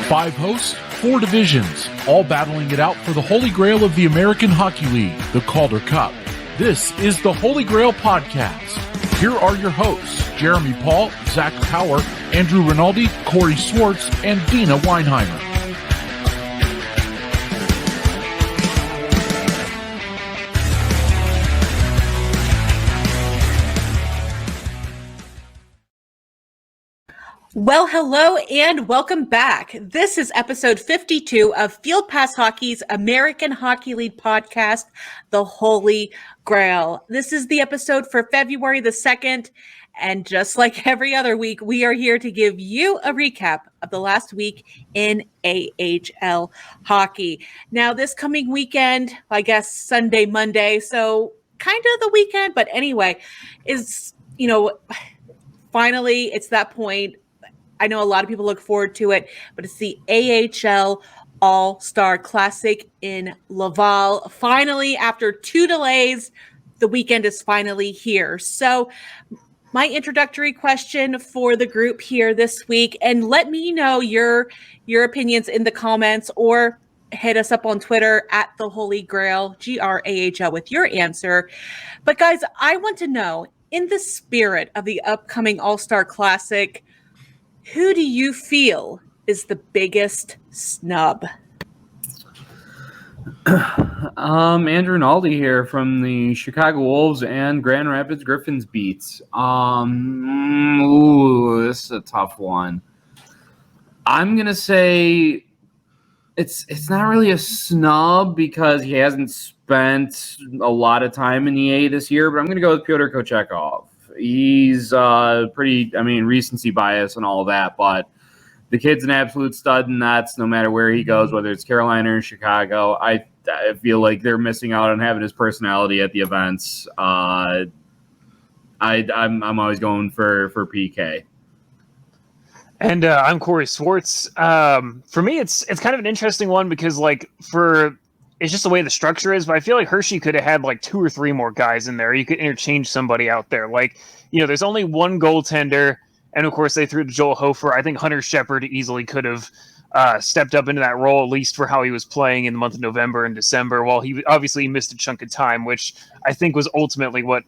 5 hosts, 4 divisions, all battling it out for the Holy Grail of the American Hockey League, the Calder Cup. This is the Holy Grail Podcast. Here are your hosts, Jeremy Paul, Zack Power, Andrew Rinaldi, Corey Swartz, and Deana Weinheimer. Well, hello and welcome back. This is episode 52 of Field Pass Hockey's American Hockey League podcast, The Holy Grail. This is the episode for February the 2nd, and just like every other week, we are here to give you a recap of the last week in AHL hockey. Now, this coming weekend, I guess Sunday, Monday, so kind of the weekend, but anyway, is, finally, it's that point. I know a lot of people look forward to it, but it's the AHL All-Star Classic in Laval. Finally, after 2 delays, the weekend is finally here. So my introductory question for the group here this week, and let me know your opinions in the comments or hit us up on Twitter at the Holy Grail, GrAHL, with your answer. But guys, I want to know, in the spirit of the upcoming All-Star Classic, who do you feel is the biggest snub? Andrew Rinaldi here from the Chicago Wolves and Grand Rapids Griffins beats. This is a tough one. I'm gonna say it's not really a snub because he hasn't spent a lot of time in the A this year, but I'm gonna go with Pyotr Kochetkov. He's recency bias and all of that, but the kid's an absolute stud and nuts no matter where he goes, whether it's Carolina or Chicago. I feel like they're missing out on having his personality at the events. I'm always going for PK. And I'm Corey Swartz. For me, it's kind of an interesting one because it's just the way the structure is, but I feel like Hershey could have had 2 or 3 more guys in there. You could interchange somebody out there. There's only one goaltender, and of course they threw to Joel Hofer. I think Hunter Shepard easily could have stepped up into that role, at least for how he was playing in the month of November and December, while he obviously missed a chunk of time, which I think was ultimately what,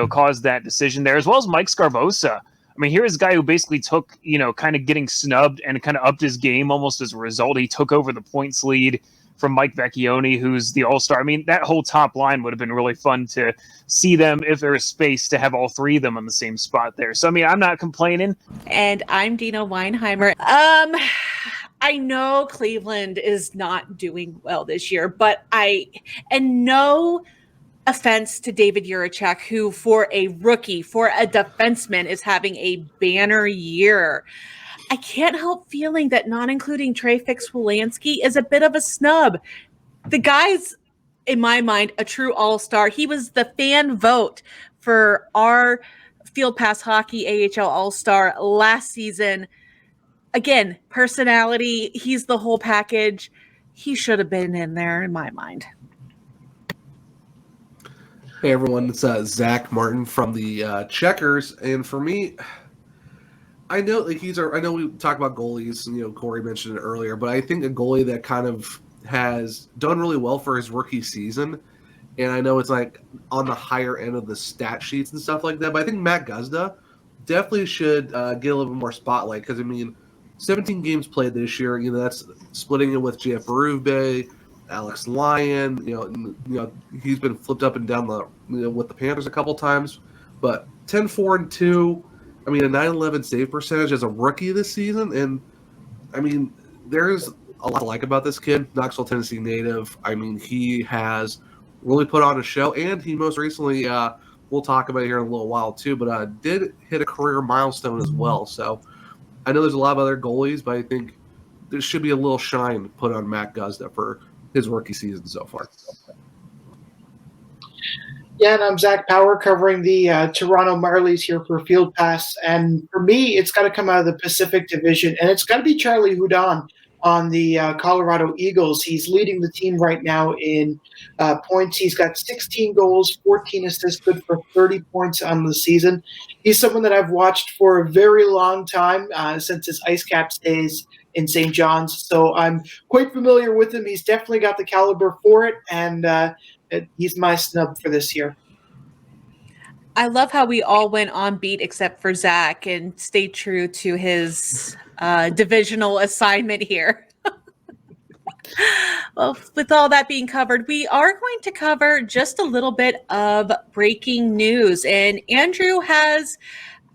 caused that decision there, as well as Mike Scarbosa. I mean, here's a guy who basically took, kind of getting snubbed and kind of upped his game almost as a result. He took over the points lead from Mike Vecchione, who's the all-star. I mean, that whole top line would have been really fun to see them, if there was space, to have all 3 of them on the same spot there. So, I mean, I'm not complaining. And I'm Deana Weinheimer. I know Cleveland is not doing well this year, but no offense to David Jiricek, who for a rookie, for a defenseman, is having a banner year. I can't help feeling that not including Trey Fix-Wolansky is a bit of a snub. The guy's, in my mind, a true all-star. He was the fan vote for our Field Pass Hockey AHL All-Star last season. Again, personality, he's the whole package. He should have been in there, in my mind. Hey, everyone. It's Zack Martin from the Checkers. And for me, I know we talk about goalies, Corey mentioned it earlier, but I think a goalie that kind of has done really well for his rookie season, and I know it's on the higher end of the stat sheets and stuff like that, but I think Matt Guzda definitely should get a little bit more spotlight because, 17 games played this year, that's splitting it with JF Berube, Alex Lyon, he's been flipped up and down with the Panthers a couple times, but 10-4-2, a 911 save percentage as a rookie this season, and there's a lot to like about this kid. Knoxville, Tennessee native. He has really put on a show, and he most recently, we'll talk about it here in a little while too, but did hit a career milestone as well. So I know there's a lot of other goalies, but I think there should be a little shine put on Matt Guzda for his rookie season so far. Yeah, and I'm Zack Power covering the Toronto Marlies here for Field Pass. And for me, it's got to come out of the Pacific Division, and it's got to be Charlie Hudon on the Colorado Eagles. He's leading the team right now in points. He's got 16 goals, 14 assists, good for 30 points on the season. He's someone that I've watched for a very long time, since his Ice Caps days in St. John's. So I'm quite familiar with him. He's definitely got the caliber for it, and he's my snub for this year. I love how we all went on beat except for Zack and stayed true to his divisional assignment here. Well, with all that being covered, we are going to cover just a little bit of breaking news. And Andrew has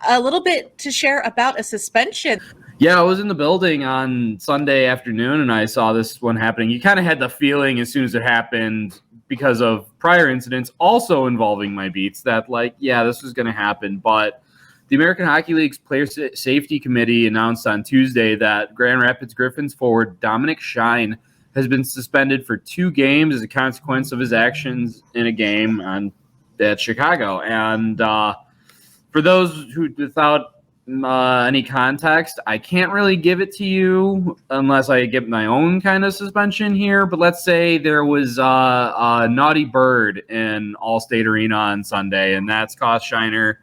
a little bit to share about a suspension. Yeah, I was in the building on Sunday afternoon and I saw this one happening. You kind of had the feeling as soon as it happened, because of prior incidents also involving my beats, that this was going to happen. But the American Hockey League's Player Safety Committee announced on Tuesday that Grand Rapids Griffins forward Dominic Shine has been suspended for 2 games as a consequence of his actions in a game at Chicago. And for those who, without any context, I can't really give it to you unless I get my own kind of suspension here. But let's say there was a naughty bird in Allstate Arena on Sunday, and that's cost Shiner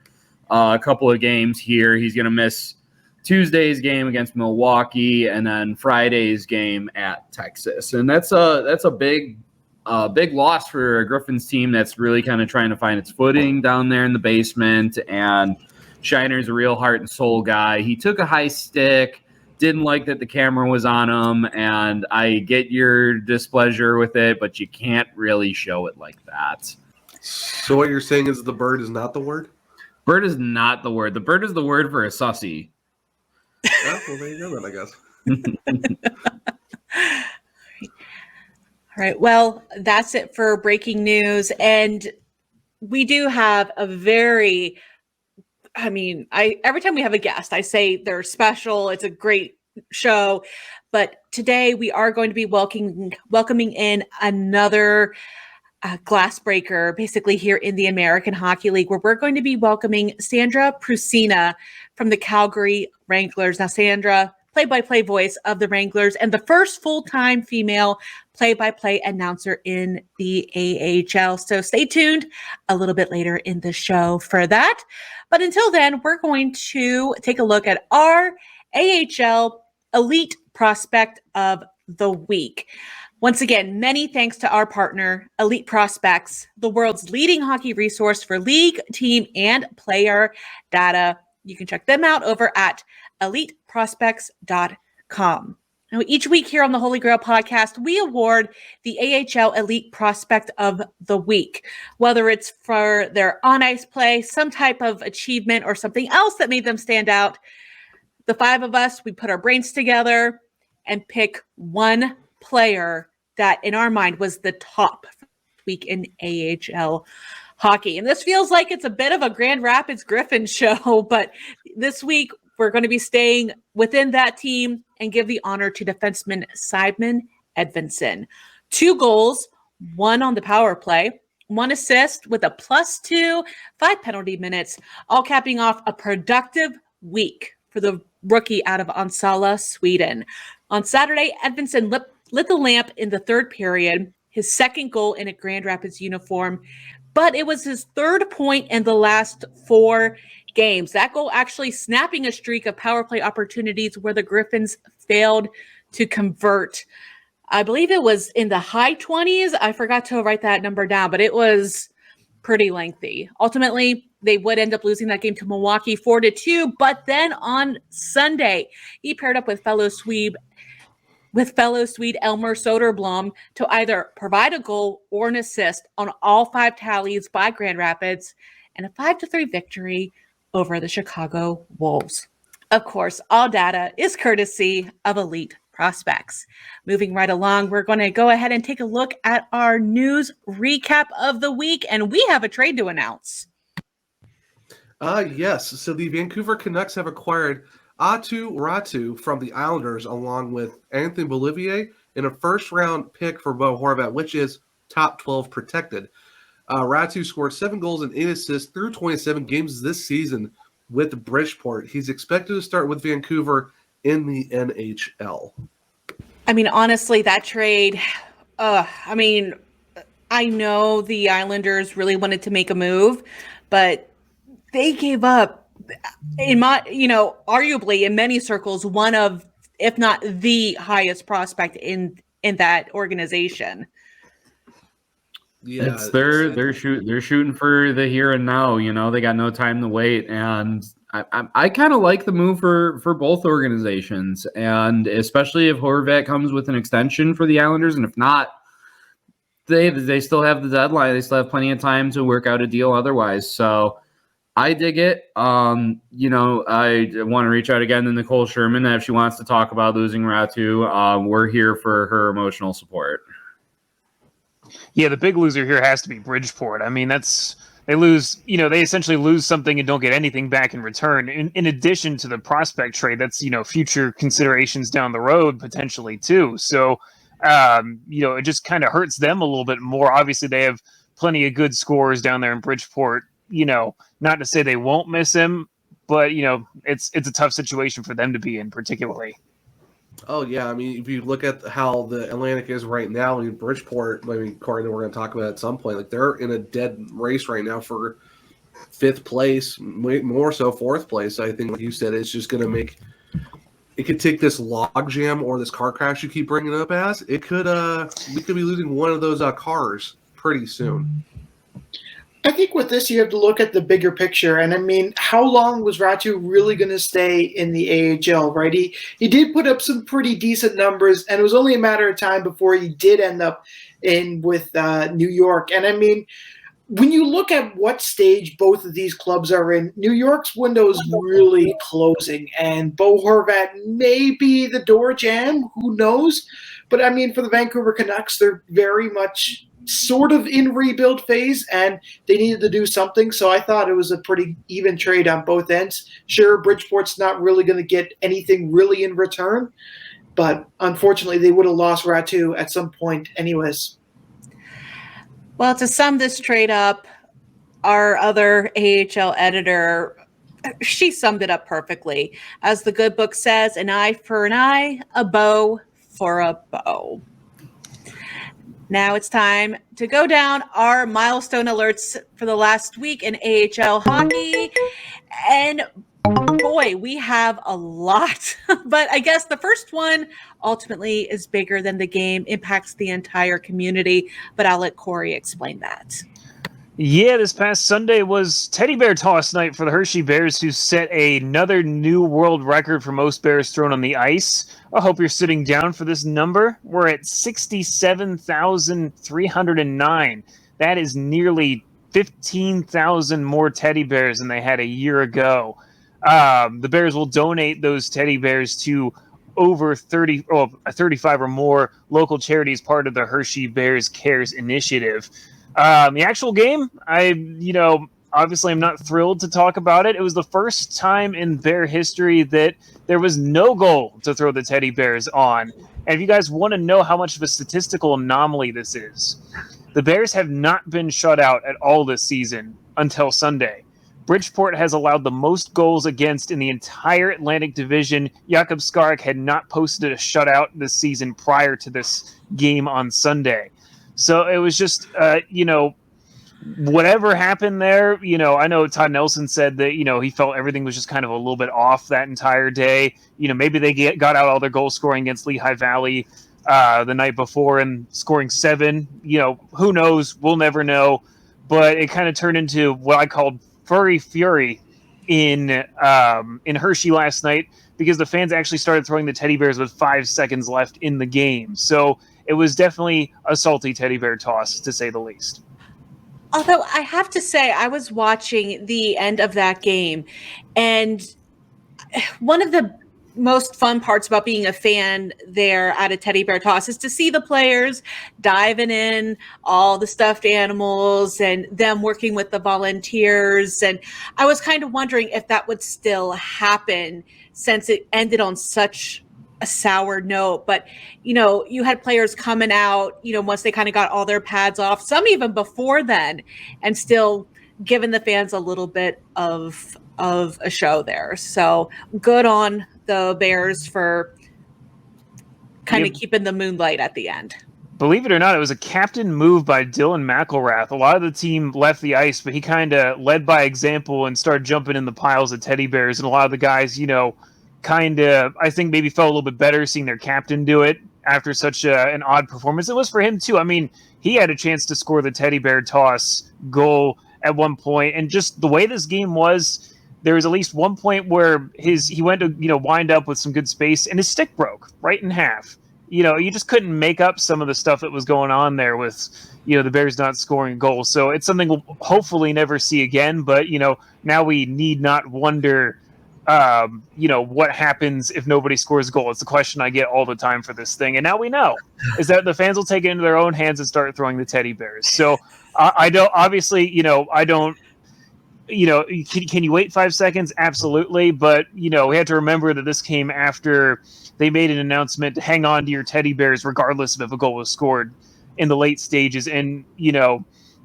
a couple of games here. He's going to miss Tuesday's game against Milwaukee and then Friday's game at Texas. And that's a big loss for a Griffins team that's really kind of trying to find its footing down there in the basement. And Shiner's a real heart and soul guy. He took a high stick, didn't like that the camera was on him, and I get your displeasure with it, but you can't really show it like that. So what you're saying is the bird is not the word? Bird is not the word. The bird is the word for a sussy. Oh, well, there you go then, I guess. All right. Well, that's it for breaking news. And we do have a very, every time we have a guest, I say they're special. It's a great show. But today we are going to be welcoming in another glass breaker, basically here in the American Hockey League, where we're going to be welcoming Sandra Prusina from the Calgary Wranglers. Now, Sandra, play-by-play voice of the Wranglers and the first full-time female play-by-play announcer in the AHL. So stay tuned a little bit later in the show for that. But until then, we're going to take a look at our AHL Elite Prospect of the Week. Once again, many thanks to our partner, Elite Prospects, the world's leading hockey resource for league, team, and player data. You can check them out over at eliteprospects.com. Now, each week here on the Holy Grail podcast, we award the AHL Elite Prospect of the Week, whether it's for their on-ice play, some type of achievement, or something else that made them stand out. The 5 of us, we put our brains together and pick one player that in our mind was the top week in AHL hockey. And this feels like it's a bit of a Grand Rapids Griffin show, but this week we're going to be staying within that team and give the honor to defenseman Simon Edvinsson. 2 goals, 1 on the power play, 1 assist with a +2, 5 penalty minutes, all capping off a productive week for the rookie out of Onsala, Sweden. On Saturday, Edvinsson lit the lamp in the 3rd period, his 2nd goal in a Grand Rapids uniform, but it was his 3rd point in the last 4 games. That goal actually snapping a streak of power play opportunities where the Griffins failed to convert. I believe it was in the high 20s. I forgot to write that number down, but it was pretty lengthy. Ultimately, they would end up losing that game to Milwaukee 4-2, but then on Sunday, he paired up with fellow Swede Elmer Soderblom to either provide a goal or an assist on all 5 tallies by Grand Rapids and a 5-3 victory over the Chicago Wolves. Of course, all data is courtesy of Elite Prospects. Moving right along, we're going to go ahead and take a look at our news recap of the week, and we have a trade to announce. Yes. So the Vancouver Canucks have acquired Atu Ratu from the Islanders, along with Anthony Bolivier and a first-round pick for Bo Horvat, which is top 12 protected. Ratu scored 7 goals and 8 assists through 27 games this season with Bridgeport. He's expected to start with Vancouver in the NHL. Honestly, that trade, I know the Islanders really wanted to make a move, but they gave up, arguably in many circles, one of if not the highest prospect in that organization. Yeah, They're shooting for the here and now. They got no time to wait, and I kind of like the move for both organizations, and especially if Horvat comes with an extension for the Islanders, and if not, they still have the deadline. They still have plenty of time to work out a deal otherwise. So I dig it. I want to reach out again to Nicole Sherman if she wants to talk about losing Ratu. We're here for her emotional support. Yeah, the big loser here has to be Bridgeport. I mean, they lose, they essentially lose something and don't get anything back in return. In addition to the prospect trade, that's, future considerations down the road potentially too. So, it just kind of hurts them a little bit more. Obviously, they have plenty of good scores down there in Bridgeport. Not to say they won't miss him, but, it's a tough situation for them to be in particularly. Oh, yeah. I mean, if you look at how the Atlantic is right now, Bridgeport, Corey, we're going to talk about at some point, they're in a dead race right now for 5th place, more so 4th place. I think, like you said, it's just going to make – it could take this log jam or this car crash you keep bringing it up as. It could we could be losing one of those cars pretty soon. I think with this, you have to look at the bigger picture. And I mean, how long was Ratu really going to stay in the AHL, right? He did put up some pretty decent numbers, and it was only a matter of time before he did end up in with New York. And I mean, when you look at what stage both of these clubs are in, New York's window is really closing, and Bo Horvat may be the door jam. Who knows? But I mean, for the Vancouver Canucks, they're very much sort of in rebuild phase, and they needed to do something. So I thought it was a pretty even trade on both ends. Sure, Bridgeport's not really going to get anything really in return, but unfortunately they would have lost Ratu at some point anyways. Well, to sum this trade up, our other AHL editor, she summed it up perfectly. As the good book says, an eye for an eye, a bow for a bow. Now it's time to go down our milestone alerts for the last week in AHL hockey. And boy, we have a lot. But I guess the first one ultimately is bigger than the game, impacts the entire community. But I'll let Corey explain that. Yeah, this past Sunday was teddy bear toss night for the Hershey Bears, who set another new world record for most bears thrown on the ice. I hope you're sitting down for this number. We're at 67,309. That is nearly 15,000 more teddy bears than they had a year ago. The Bears will donate those teddy bears to over 35 or more local charities, part of the Hershey Bears Cares initiative. The actual game, obviously I'm not thrilled to talk about it. It was the first time in Bear history that there was no goal to throw the teddy bears on. And if you guys want to know how much of a statistical anomaly this is, the Bears have not been shut out at all this season until Sunday. Bridgeport has allowed the most goals against in the entire Atlantic Division. Jakub Skarek had not posted a shutout this season prior to this game on Sunday. So it was just, whatever happened there, I know Todd Nelson said that, he felt everything was just kind of a little bit off that entire day. Maybe they got out all their goal scoring against Lehigh Valley the night before and scoring 7. Who knows? We'll never know. But it kind of turned into what I called furry fury in Hershey last night, because the fans actually started throwing the teddy bears with 5 seconds left in the game. So it was definitely a salty teddy bear toss, to say the least. Although I have to say, I was watching the end of that game, and one of the most fun parts about being a fan there at a teddy bear toss is to see the players diving in all the stuffed animals and them working with the volunteers. And I was kind of wondering if that would still happen since it ended on such a sour note. But, you had players coming out, once they kind of got all their pads off, some even before then, and still giving the fans a little bit of a show there. So good on the Bears for kind of keeping the moonlight at the end. Believe it or not, it was a captain move by Dylan McElrath. A lot of the team left the ice, but he kind of led by example and started jumping in the piles of teddy bears. And a lot of the guys, kind of, I think, maybe felt a little bit better seeing their captain do it after such an odd performance. It was for him, too. I mean, he had a chance to score the teddy bear toss goal at one point, and just the way this game was, there was at least one point where he went to wind up with some good space, and his stick broke right in half. You just couldn't make up some of the stuff that was going on there with the Bears not scoring goals. So it's something we'll hopefully never see again. But now we need not wonder what happens if nobody scores a goal. It's the question I get all the time for this thing. And now we know is that the fans will take it into their own hands and start throwing the teddy bears. So I don't, obviously, I don't, can you wait 5 seconds? Absolutely. But, we had to remember that this came after they made an announcement to hang on to your teddy bears regardless of if a goal was scored in the late stages. And,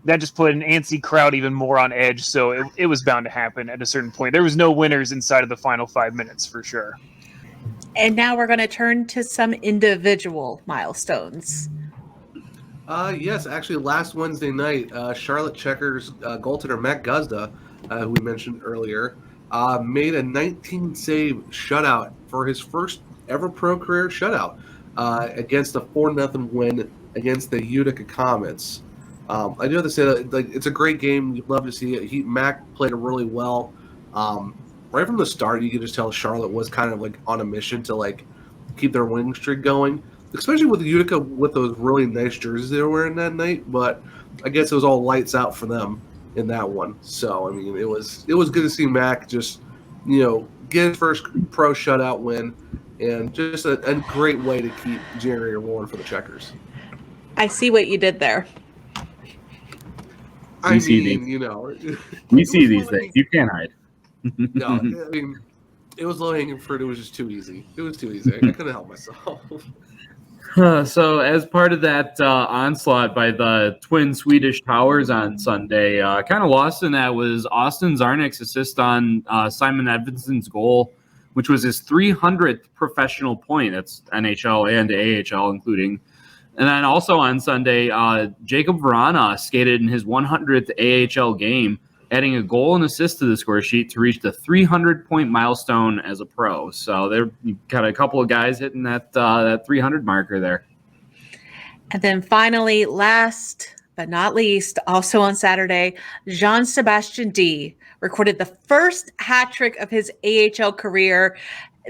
that just put an antsy crowd even more on edge. So it was bound to happen at a certain point. There was no winners inside of the final 5 minutes for sure. And now we're going to turn to some individual milestones. Yes, actually, last Wednesday night, Charlotte Checkers goaltender Matt Guzda, who we mentioned earlier, made a 19-save shutout for his first ever pro career shutout against a 4-0 win against the Utica Comets. I do have to say that it's a great game. You'd love to see it. Mac played it really well. Right from the start, you could just tell Charlotte was kind of on a mission to keep their winning streak going, especially with Utica with those really nice jerseys they were wearing that night. But I guess it was all lights out for them in that one. So I mean, it was good to see Mac just get his first pro shutout win, and just a great way to keep January rolling for the Checkers. I see what you did there. We see these things. You can't hide. No, I mean, it was low-hanging fruit. It was just too easy. It was too easy. I couldn't help myself. So as part of that onslaught by the twin Swedish Towers on Sunday, kind of lost in that was Austin Zarnik's assist on Simon Edvinson's goal, which was his 300th professional point. That's NHL and AHL including. And then also on Sunday, Jacob Vrana skated in his 100th AHL game, adding a goal and assist to the score sheet to reach the 300-point milestone as a pro. So there, you got a couple of guys hitting that 300 marker there. And then finally, last but not least, also on Saturday, Jean-Sebastien D recorded the first hat trick of his AHL career.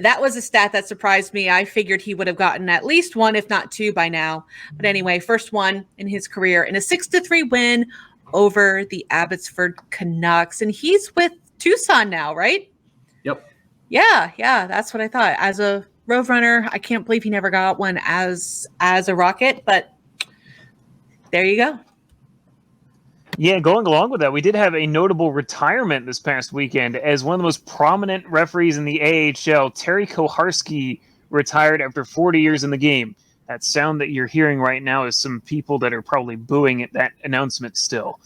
That was a stat that surprised me. I figured he would have gotten at least one, if not two by now. But anyway, first one in his career in a 6-3 win over the Abbotsford Canucks. And he's with Tucson now, right? Yep. Yeah, that's what I thought. As a Roadrunner, I can't believe he never got one as a Rocket, but there you go. Yeah, going along with that, we did have a notable retirement this past weekend as one of the most prominent referees in the AHL, Terry Koharski, retired after 40 years in the game. That sound that you're hearing right now is some people that are probably booing at that announcement still.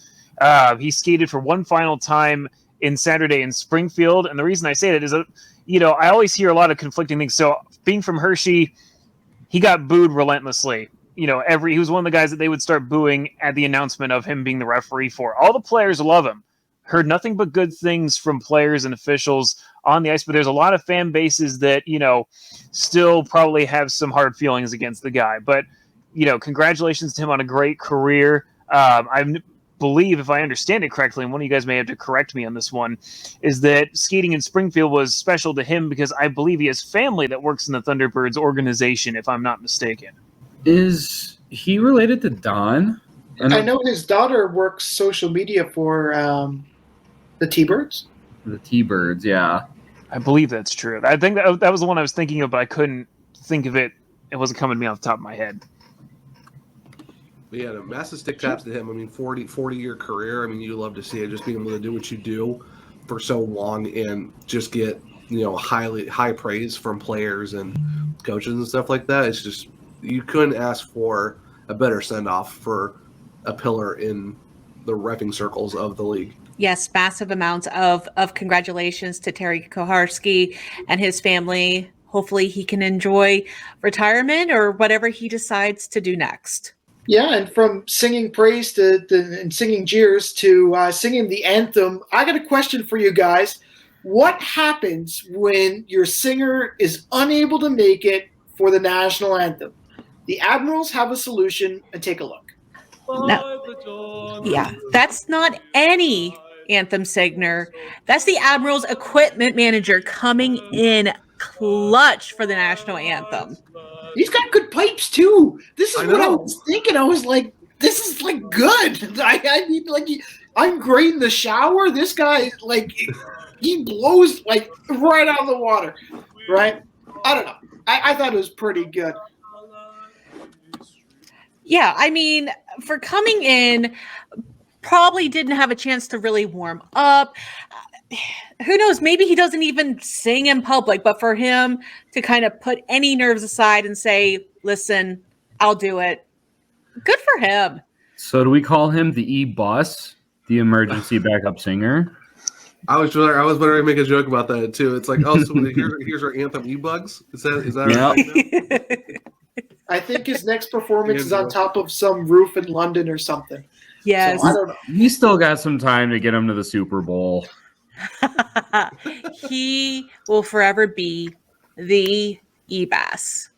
He skated for one final time in Saturday in Springfield, and the reason I say that is that, I always hear a lot of conflicting things. So being from Hershey, he got booed relentlessly. He was one of the guys that they would start booing at the announcement of him being the referee for. All the players love him. Heard nothing but good things from players and officials on the ice, but there's a lot of fan bases that, still probably have some hard feelings against the guy. But, congratulations to him on a great career. I believe, if I understand it correctly, and one of you guys may have to correct me on this one, is that skating in Springfield was special to him because I believe he has family that works in the Thunderbirds organization, if I'm not mistaken. Is he related to Don? I know his daughter works social media for the T-Birds. The T-Birds, yeah. I believe that's true. I think that was the one I was thinking of, but I couldn't think of it. It wasn't coming to me off the top of my head. But yeah, massive stick taps to him. I mean, 40-year career. I mean, you love to see it, just being able to do what you do for so long and just get, high praise from players and coaches and stuff like that. It's just, you couldn't ask for a better send-off for a pillar in the reffing circles of the league. Yes, massive amounts of congratulations to Terry Koharski and his family. Hopefully he can enjoy retirement or whatever he decides to do next. Yeah, and from singing praise and singing jeers to singing the anthem, I got a question for you guys. what happens when your singer is unable to make it for the national anthem? The Admirals have a solution, and take a look. No. Yeah, that's not any anthem singer. That's the Admirals equipment manager coming in clutch for the national anthem. He's got good pipes too. This is I what I know. was thinking. I was like, this is like good. I mean, like, I'm great in the shower. This guy, like, he blows like right out of the water, right? I don't know. I thought it was pretty good. Yeah, I mean, for coming in, probably didn't have a chance to really warm up. Who knows? Maybe he doesn't even sing in public, but for him to kind of put any nerves aside and say, listen, I'll do it. Good for him. So do we call him the E-Bus, the emergency backup singer? I was wondering to make a joke about that too. It's like, oh, so here's our anthem e-bugs. Is that right? I think his next performance is on top of some roof in London or something. Yes. So I don't know. He's still got some time to get him to the Super Bowl. He will forever be the EBAS,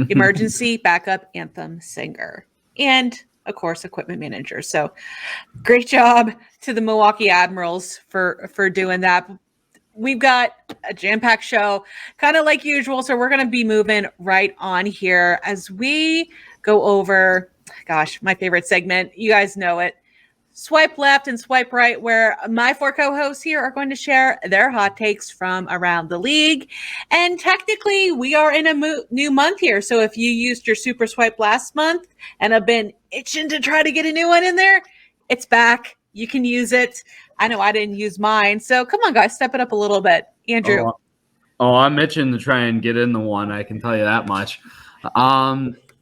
emergency backup anthem singer, and of course equipment manager. So great job to the Milwaukee Admirals for doing that. We've got a jam-packed show, kind of like usual, so we're going to be moving right on here as we go over, gosh, my favorite segment. You guys know it. Swipe left and swipe right, where my four co-hosts here are going to share their hot takes from around the league. And technically, we are in a new month here. So if you used your super swipe last month and have been itching to try to get a new one in there, it's back. You can use it. I know I didn't use mine. So come on, guys, step it up a little bit. Andrew. Oh, I'm itching to try and get in the one. I can tell you that much.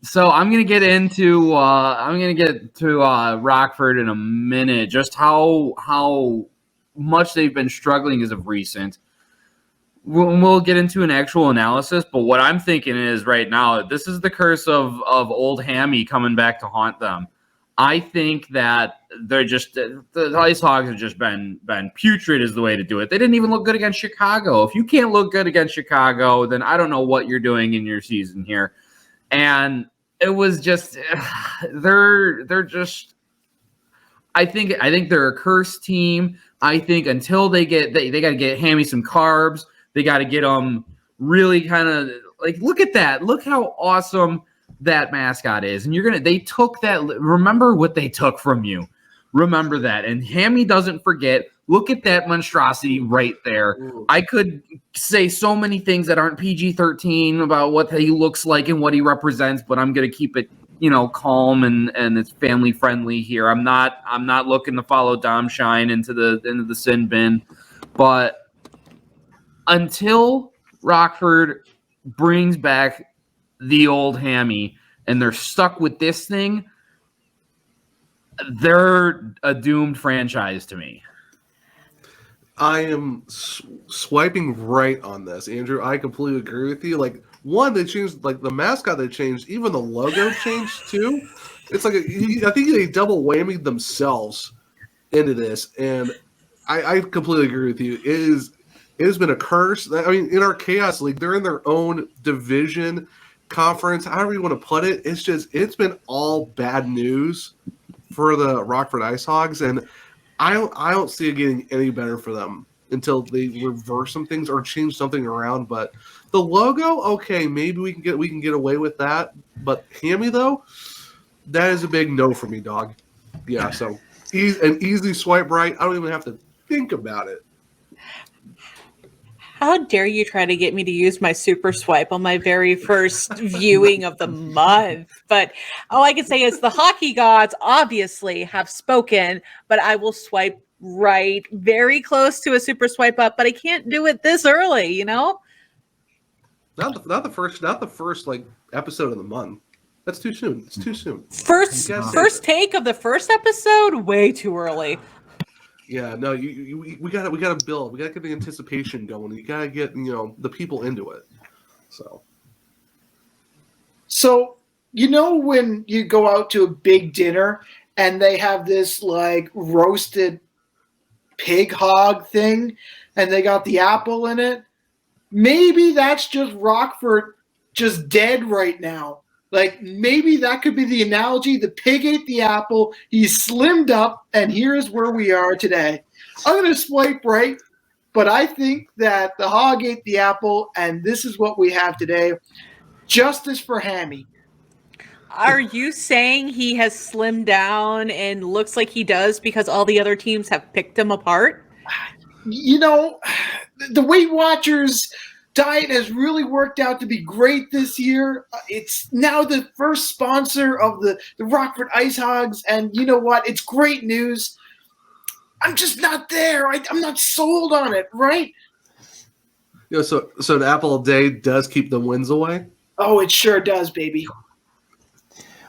So I'm gonna get into Rockford in a minute. Just how much they've been struggling as of recent. We'll get into an actual analysis, but what I'm thinking is right now, this is the curse of old Hammy coming back to haunt them. I think that they're just the Ice Hogs have just been putrid is the way to do it. They didn't even look good against Chicago. If you can't look good against Chicago, then I don't know what you're doing in your season here. And it was just they're just I think they're a cursed team. I think until they got to get Hammy some carbs. They got to get them really kind of like look at that. Look how awesome that mascot is. And they took that. Remember what they took from you. Remember that. And Hammy doesn't forget. Look at that monstrosity right there. Ooh. I could say so many things that aren't PG-13 about what he looks like and what he represents, but I'm going to keep it, calm and it's family friendly here. I'm not looking to follow Dom Shine into the sin bin, but until Rockford brings back the old Hammy and they're stuck with this thing, they're a doomed franchise to me. I am swiping right on this, Andrew. I completely agree with you. Like, one, they changed, like, the mascot they changed, even the logo changed, too. It's like, I think they double whammied themselves into this, and I completely agree with you. It has been a curse. I mean, in our Chaos League, they're in their own division, conference, however you want to put it. It's been all bad news for the Rockford Ice Hogs, and I don't see it getting any better for them until they reverse some things or change something around. But the logo, okay, maybe we can get away with that. But Hammy though, that is a big no for me, dog. Yeah, so an easy swipe right. I don't even have to think about it. How dare you try to get me to use my super swipe on my very first viewing of the month? But all I can say is the hockey gods obviously have spoken, but I will swipe right very close to a super swipe up, but I can't do it this early, Not the first like episode of the month. That's too soon. It's too soon. First take of the first episode, way too early. Yeah, no, we gotta build. We gotta get the anticipation going. You gotta get the people into it. So when you go out to a big dinner and they have this like roasted pig hog thing, and they got the apple in it. Maybe that's just Rockford just dead right now. Like, maybe that could be the analogy. The pig ate the apple, he slimmed up, and here's where we are today. I'm going to swipe right, but I think that the hog ate the apple, and this is what we have today. Justice for Hammy. Are you saying he has slimmed down and looks like he does because all the other teams have picked him apart? You know, the Weight Watchers diet has really worked out to be great this year. It's now the first sponsor of the Rockford Ice Hogs, and you know what? It's great news. I'm just not there. I'm not sold on it, right? So an apple a day does keep the wins away? Oh, it sure does, baby.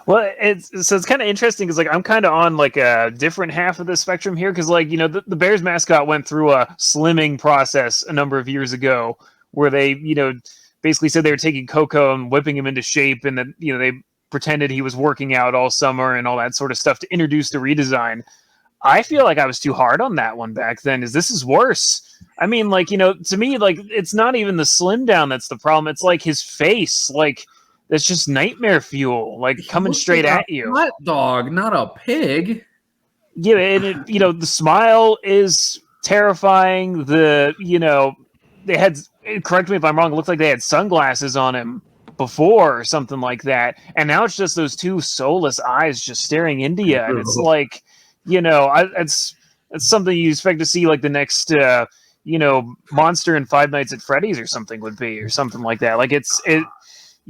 Well, it's kind of interesting because I'm kind of on a different half of the spectrum here because the Bears mascot went through a slimming process a number of years ago where they basically said they were taking Coco and whipping him into shape, and that they pretended he was working out all summer and all that sort of stuff to introduce the redesign. I feel like I was too hard on that one back then. This is worse. I mean, to me, it's not even the slim down that's the problem. It's his face, that's just nightmare fuel, coming straight at you. Hot dog, not a pig. Yeah, and the smile is terrifying. They had, correct me if I'm wrong, it looked like they had sunglasses on him before or something like that. And now it's just those two soulless eyes just staring into you. And it's it's something you expect to see the next, monster in Five Nights at Freddy's or something would be, or something like that.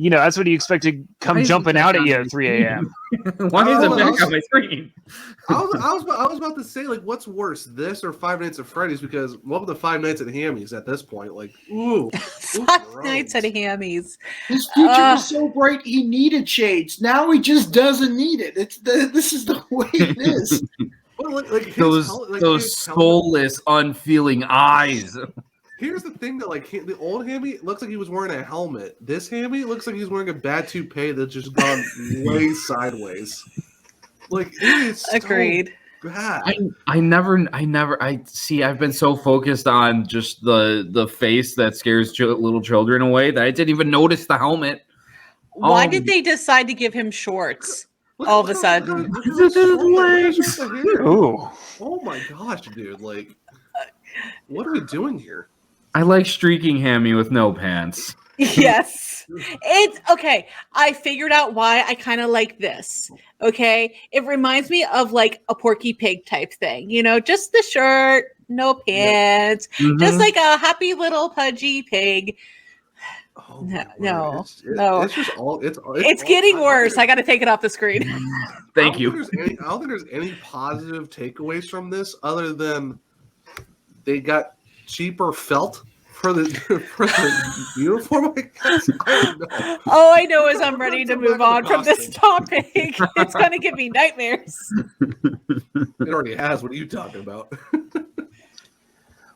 That's what you expect to come jumping out at you at 3 a.m. Why is it back on my screen? I was about to say, what's worse, this or Five Nights at Freddy's? Because what with the Five Nights at Hammy's at this point? Five Nights at Hammy's. His future was so bright, he needed shades. Now he just doesn't need it. This is the way it is. Well, those soulless, unfeeling eyes. Here's the thing that the old Hammy looks like he was wearing a helmet. This Hammy looks like he's wearing a bad toupee that's just gone way sideways. It is Agreed. So bad. I've been so focused on just the face that scares little children away that I didn't even notice the helmet. Why did they decide to give him shorts all of a sudden? Ooh. Oh my gosh, dude! What are we doing here? I like streaking Hammy with no pants. Yes. It's okay. I figured out why I kind of like this. Okay. It reminds me of a Porky Pig type thing, just the shirt, no pants, Mm-hmm. just a happy little pudgy pig. Oh, No. It's just all. It's getting worse. I got to take it off the screen. Thank you. I don't think there's any positive takeaways from this other than they got cheaper felt for the uniform. I guess. I don't know. All I know is I'm ready to move on from this topic. It's going to give me nightmares. It already has. What are you talking about?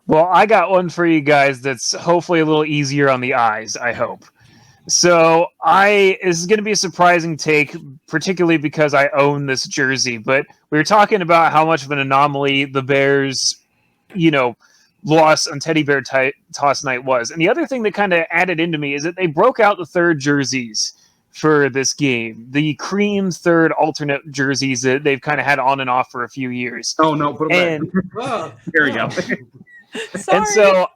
Well, I got one for you guys that's hopefully a little easier on the eyes, I hope. So this is going to be a surprising take, particularly because I own this jersey, but we were talking about how much of an anomaly the Bears, loss on Teddy Bear Toss Night was. And the other thing that kind of added into me is that they broke out the third jerseys for this game. The cream third alternate jerseys that they've kind of had on and off for a few years. Oh, no, put them back. There we go. Sorry. And so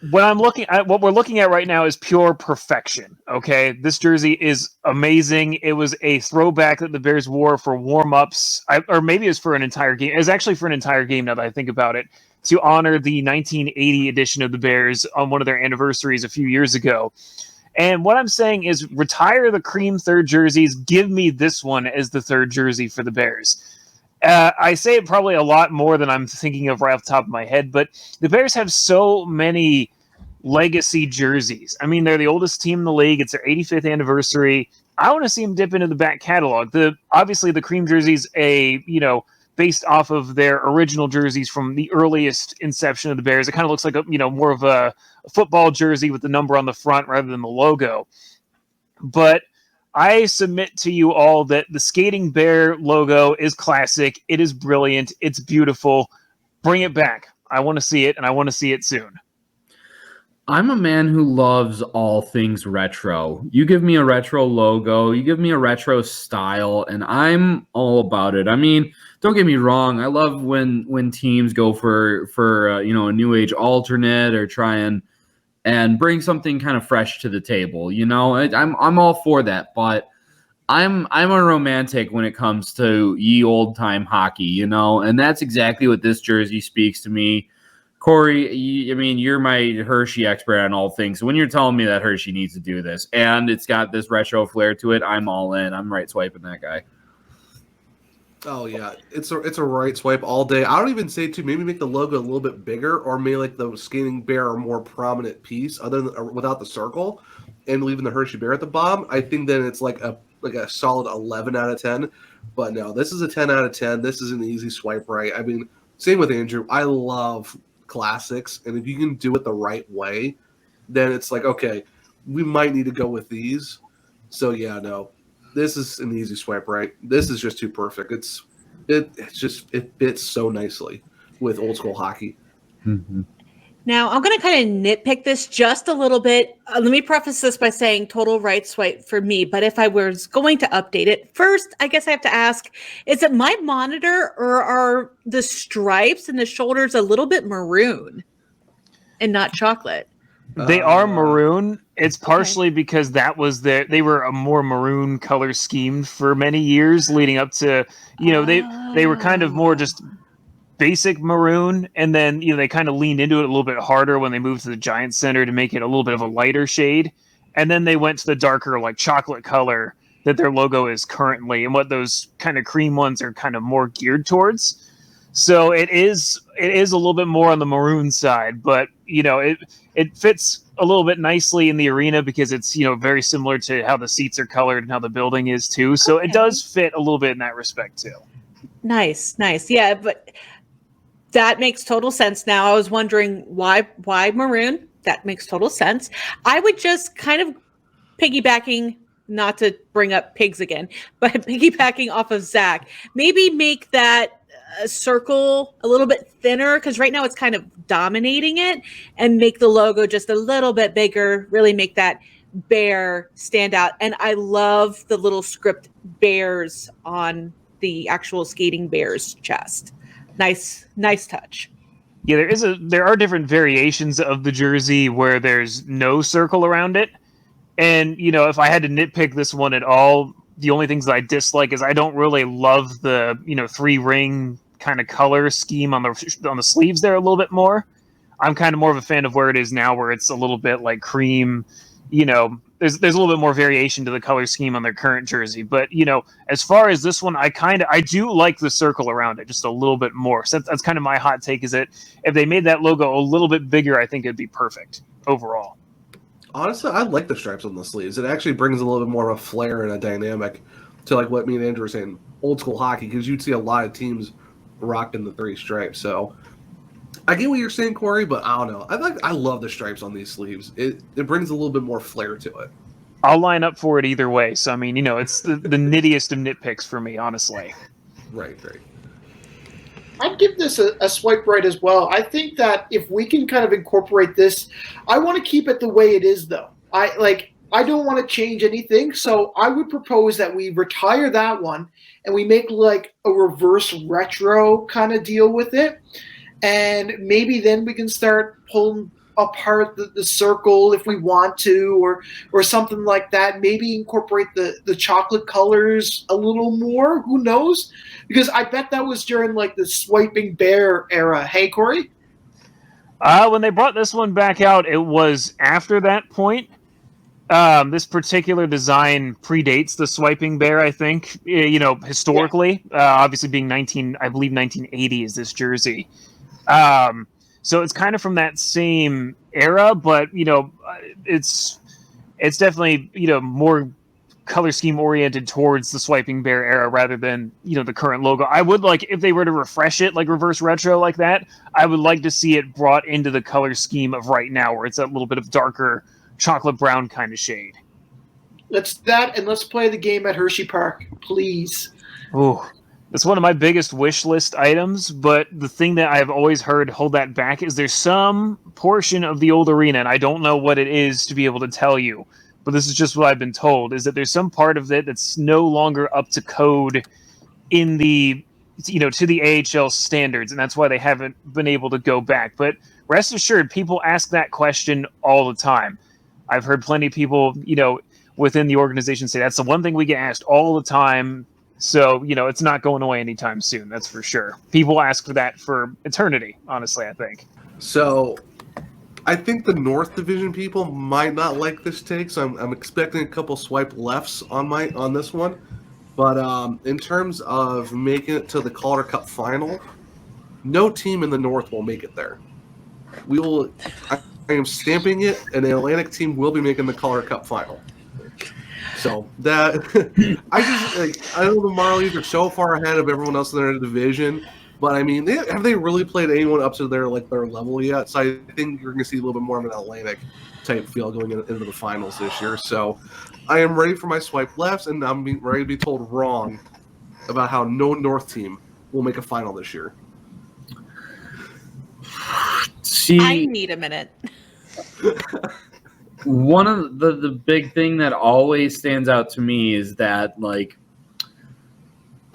what we're looking at right now is pure perfection. Okay. This jersey is amazing. It was a throwback that the Bears wore for warm-ups, or maybe it was for an entire game. It was actually for an entire game now that I think about it, to honor the 1980 edition of the Bears on one of their anniversaries a few years ago. And what I'm saying is retire the cream third jerseys. Give me this one as the third jersey for the Bears. I say it probably a lot more than I'm thinking of right off the top of my head, but the Bears have so many legacy jerseys. I mean, they're the oldest team in the league. It's their 85th anniversary. I want to see them dip into the back catalog. Obviously, the cream jerseys, based off of their original jerseys from the earliest inception of the Bears. It kind of looks like more of a football jersey with the number on the front rather than the logo. But I submit to you all that the Skating Bear logo is classic. It is brilliant. It's beautiful. bring it back. I want to see it, and I want to see it soon. I'm a man who loves all things retro. You give me a retro logo, you give me a retro style, and I'm all about it. I mean, don't get me wrong. I love when teams go for a new age alternate or try and bring something kind of fresh to the table. I'm all for that, but I'm a romantic when it comes to ye old time hockey, and that's exactly what this jersey speaks to me. Corey, you're my Hershey expert on all things. So when you're telling me that Hershey needs to do this and it's got this retro flair to it, I'm all in. I'm right swiping that guy. Oh yeah, it's a right swipe all day. I don't even say to maybe make the logo a little bit bigger, or maybe like the skating bear a more prominent piece, other than without the circle, and leaving the Hershey bear at the bottom. I think then it's like a solid 11 out of 10. But no, this is a 10 out of 10. This is an easy swipe right. I mean, same with Andrew. I love classics, and if you can do it the right way, then it's like, okay, we might need to go with these. So yeah, no, this is an easy swipe right. This is just too perfect. It fits so nicely with old school hockey. Mm-hmm. Now, I'm going to kind of nitpick this just a little bit. Let me preface this by saying total right swipe for me, but if I was going to update it, first, I guess I have to ask, is it my monitor or are the stripes and the shoulders a little bit maroon and not chocolate? They are maroon. It's partially because that was they were a more maroon color scheme for many years leading up to, they were kind of more just basic maroon, and then they kind of leaned into it a little bit harder when they moved to the Giant Center to make it a little bit of a lighter shade, and then they went to the darker like chocolate color that their logo is currently, and what those kind of cream ones are kind of more geared towards. So it is a little bit more on the maroon side, but it fits a little bit nicely in the arena because it's very similar to how the seats are colored and how the building is too. So It does fit a little bit in that respect too. Nice. Yeah, but that makes total sense now. I was wondering why maroon? That makes total sense. I would just kind of piggybacking, not to bring up pigs again, but piggybacking off of Zack, maybe make that circle a little bit thinner, because right now it's kind of dominating it, and make the logo just a little bit bigger, really make that bear stand out. And I love the little script bears on the actual skating bear's chest. Nice touch. Yeah, there are different variations of the jersey where there's no circle around it. And, if I had to nitpick this one at all, the only things that I dislike is I don't really love the, 3-ring kind of color scheme on the sleeves there a little bit more. I'm kind of more of a fan of where it is now, where it's a little bit like cream, there's a little bit more variation to the color scheme on their current jersey. But, as far as this one, I do like the circle around it just a little bit more. So that's kind of my hot take, is that if they made that logo a little bit bigger, I think it'd be perfect overall. Honestly, I like the stripes on the sleeves. It actually brings a little bit more of a flair and a dynamic to like what me and Andrew were saying, old school hockey, because you'd see a lot of teams rocking the 3 stripes. So I get what you're saying, Corey, but I don't know. I love the stripes on these sleeves. It brings a little bit more flair to it. I'll line up for it either way. So, I mean, it's the nittiest of nitpicks for me, honestly. Right. I'd give this a swipe right as well. I think that if we can kind of incorporate this, I want to keep it the way it is, though. I don't want to change anything, so I would propose that we retire that one and we make like a reverse retro kind of deal with it, and maybe then we can start pulling apart the circle if we want to, or something like that. Maybe incorporate the chocolate colors a little more. Who knows? Because I bet that was during like the swiping bear era. Hey, Corey? When they brought this one back out, it was after that point. This particular design predates the swiping bear, I think, historically. Yeah. Obviously being 1980 is this jersey. So it's kind of from that same era, but, it's definitely, more color scheme oriented towards the swiping bear era rather than, the current logo. I would like, if they were to refresh it, like reverse retro like that, I would like to see it brought into the color scheme of right now, where it's a little bit of darker chocolate brown kind of shade. Let's play the game at Hershey Park, please. Ooh. That's one of my biggest wish list items, but the thing that I've always heard hold that back is there's some portion of the old arena, and I don't know what it is to be able to tell you, but this is just what I've been told, is that there's some part of it that's no longer up to code in the, to the AHL standards, and that's why they haven't been able to go back. But rest assured, people ask that question all the time. I've heard plenty of people, within the organization say that's the one thing we get asked all the time. So, it's not going away anytime soon. That's for sure. People ask for that for eternity, honestly, I think. So I think the North Division people might not like this take, so I'm expecting a couple swipe lefts on this one. But in terms of making it to the Calder Cup final, no team in the North will make it there. I am stamping it, and the Atlantic team will be making the Calder Cup final. So that I know the Marlies are so far ahead of everyone else in their division, but I mean, have they really played anyone up to their level yet? So I think you're going to see a little bit more of an Atlantic type feel going into the finals this year. So I am ready for my swipe lefts, and I'm ready to be told wrong about how no North team will make a final this year. I need a minute. One of the big thing that always stands out to me is that, like,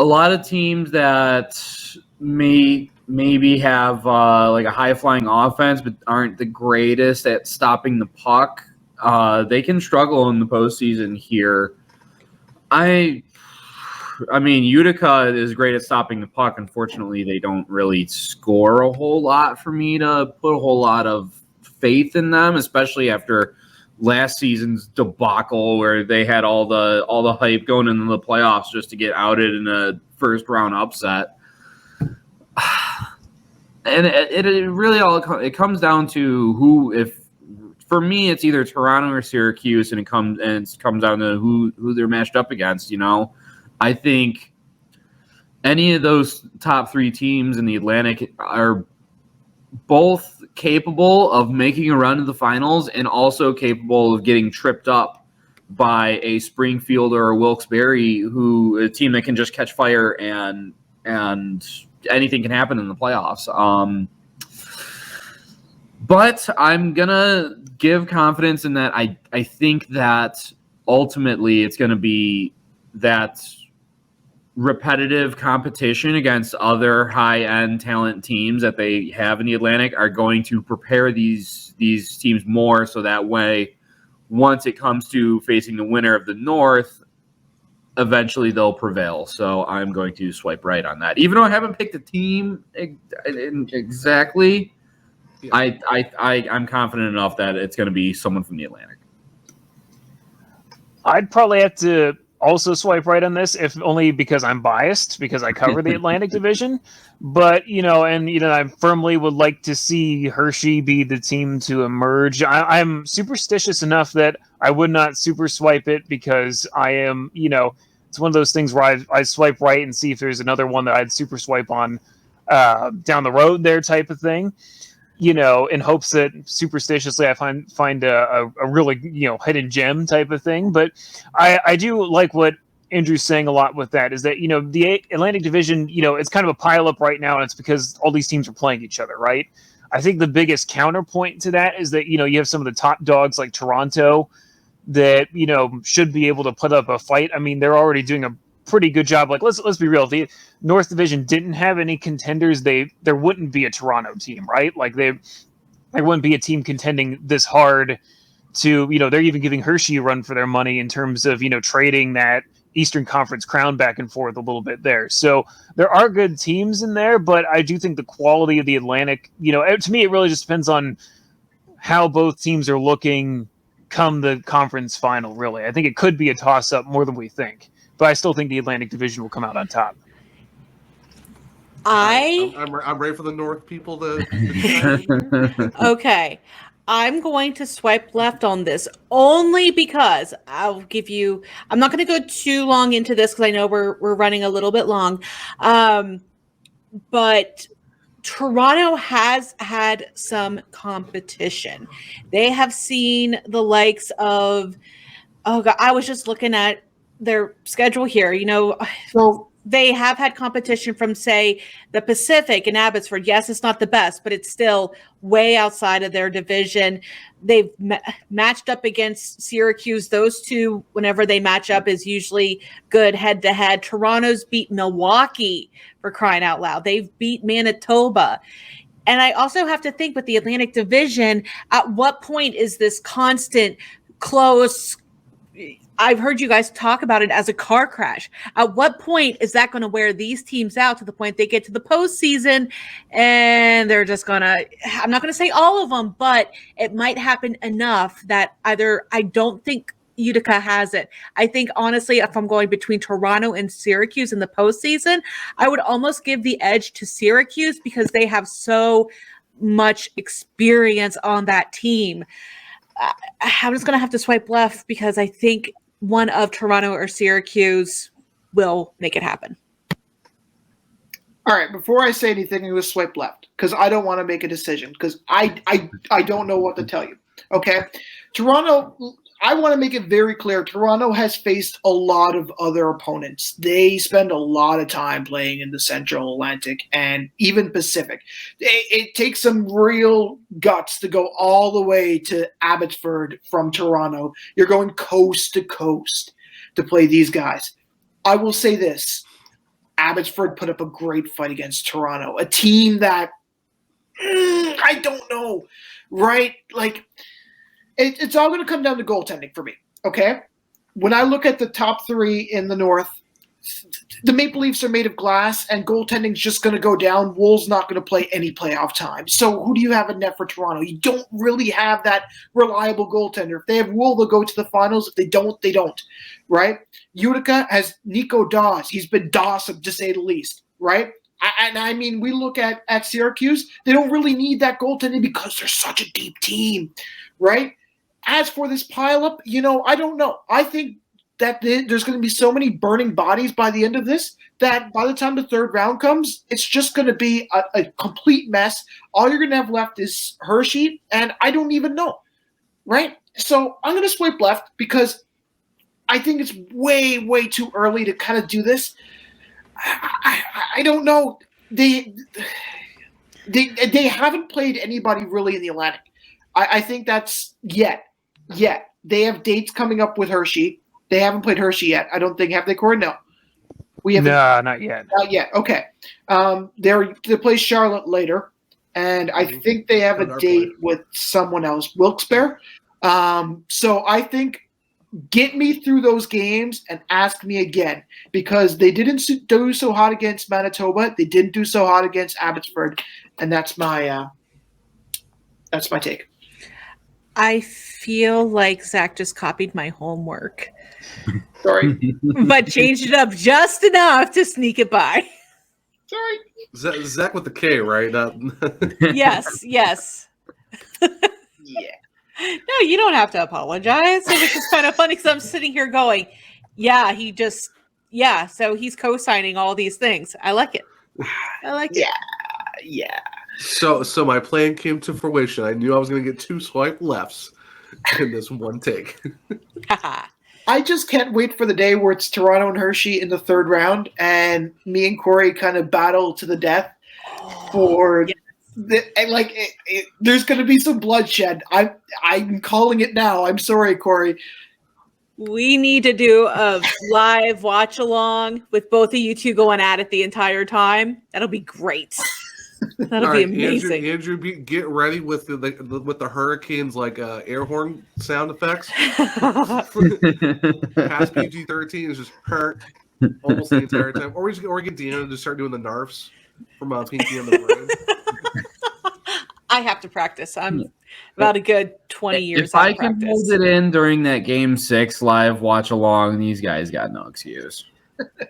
a lot of teams that maybe have like a high-flying offense but aren't the greatest at stopping the puck, they can struggle in the postseason here. I mean, Utica is great at stopping the puck. Unfortunately, they don't really score a whole lot for me to put a whole lot of faith in them, especially after last season's debacle where they had all the hype going into the playoffs just to get outed in a first round upset. And it really it comes down to who, if for me it's either Toronto or Syracuse, and it comes down to who they're matched up against. I think any of those top three teams in the Atlantic are both capable of making a run to the finals and also capable of getting tripped up by a Springfield or a Wilkes-Barre, a team that can just catch fire and anything can happen in the playoffs. But I'm going to give confidence in that. I think that ultimately it's going to be that repetitive competition against other high-end talent teams that they have in the Atlantic are going to prepare these teams more, so that way, once it comes to facing the winner of the North, eventually they'll prevail. So I'm going to swipe right on that. Even though I haven't picked a team exactly, yeah. I'm confident enough that it's going to be someone from the Atlantic. I'd probably have to also swipe right on this, if only because I'm biased, because I cover the Atlantic Division. But, I firmly would like to see Hershey be the team to emerge. I'm superstitious enough that I would not super swipe it, because I am, it's one of those things where I swipe right and see if there's another one that I'd super swipe on down the road there type of thing. In hopes that superstitiously I find a really, hidden gem type of thing. But I do like what Andrew's saying a lot with that, is that, the Atlantic Division, it's kind of a pile up right now, and it's because all these teams are playing each other, right? I think the biggest counterpoint to that is that, you have some of the top dogs like Toronto that, should be able to put up a fight. I mean, they're already doing a pretty good job. Like, let's be real. If the North Division didn't have any contenders, there wouldn't be a Toronto team, right? Like, there wouldn't be a team contending this hard to, they're even giving Hershey a run for their money in terms of, trading that Eastern Conference crown back and forth a little bit there. So there are good teams in there, but I do think the quality of the Atlantic, to me, it really just depends on how both teams are looking come the conference final, really. I think it could be a toss-up more than we think. But I still think the Atlantic Division will come out on top. I'm ready for the North people to Okay. I'm going to swipe left on this only because I'm not going to go too long into this because I know we're running a little bit long. But Toronto has had some competition. They have seen the likes of, I was just looking at their schedule here, So they have had competition from, say, the Pacific and Abbotsford. Yes, it's not the best, but it's still way outside of their division. They've matched up against Syracuse. Those two, whenever they match up, is usually good head-to-head. Toronto's beat Milwaukee, for crying out loud. They've beat Manitoba. And I also have to think with the Atlantic Division, at what point is this constant, close, I've heard you guys talk about it as a car crash. At what point is that going to wear these teams out to the point they get to the postseason and they're just going to, I'm not going to say all of them, but it might happen enough that either I don't think Utica has it. I think, honestly, if I'm going between Toronto and Syracuse in the postseason, I would almost give the edge to Syracuse because they have so much experience on that team. I'm just going to have to swipe left because I think one of Toronto or Syracuse will make it happen. All right, before I say anything, I'm going to swipe left because I don't want to make a decision because I don't know what to tell you. Okay? Toronto, I want to make it very clear. Toronto has faced a lot of other opponents. They spend a lot of time playing in the Central Atlantic and even Pacific. It takes some real guts to go all the way to Abbotsford from Toronto. You're going coast to coast to play these guys. I will say this. Abbotsford put up a great fight against Toronto, a team that I don't know, right? Like, it's all going to come down to goaltending for me, okay? When I look at the top three in the North, the Maple Leafs are made of glass, and goaltending's just going to go down. Wool's not going to play any playoff time. So who do you have in net for Toronto? You don't really have that reliable goaltender. If they have Wool, they'll go to the finals. If they don't, they don't, right? Utica has Nico Dawes. He's been dawesome, to say the least, right? And I mean, we look at Syracuse, they don't really need that goaltending because they're such a deep team, right? As for this pileup, I don't know. I think that there's going to be so many burning bodies by the end of this that by the time the third round comes, it's just going to be a complete mess. All you're going to have left is Hershey, and I don't even know, right? So I'm going to swipe left because I think it's way, way too early to kind of do this. I don't know. They haven't played anybody really in the Atlantic. I think that's yet. They have dates coming up with Hershey. They haven't played Hershey yet. I don't think. Have they, Corey? No. No, not yet. Not yet. Okay. They play Charlotte later, and I think they have a date with someone else, Wilkes-Barre. So I think get me through those games and ask me again because they didn't do so hot against Manitoba. They didn't do so hot against Abbotsford, and that's my take. I feel like Zack just copied my homework. Sorry. But changed it up just enough to sneak it by. Sorry. Zack with the K, right? Yes. Yeah. No, you don't have to apologize. It was just kind of funny because I'm sitting here going, so he's co-signing all these things. I like it. Yeah. So my plan came to fruition. I knew I was going to get 2 swipe lefts in this one take. I just can't wait for the day where it's Toronto and Hershey in the third round, and me and Corey kind of battle to the death for. Yes. There's going to be some bloodshed. I'm calling it now. I'm sorry, Corey. We need to do a live watch along with both of you two going at it the entire time. That'll be great. That'll be amazing. Andrew, get ready with the Hurricanes air horn sound effects. Past PG-13 is just hurt almost the entire time. Or get Deana to start doing the narfs from Pinky on the Brain. I have to practice. I'm about a good 20 years If I can hold it in during that Game 6 live watch along, these guys got no excuse.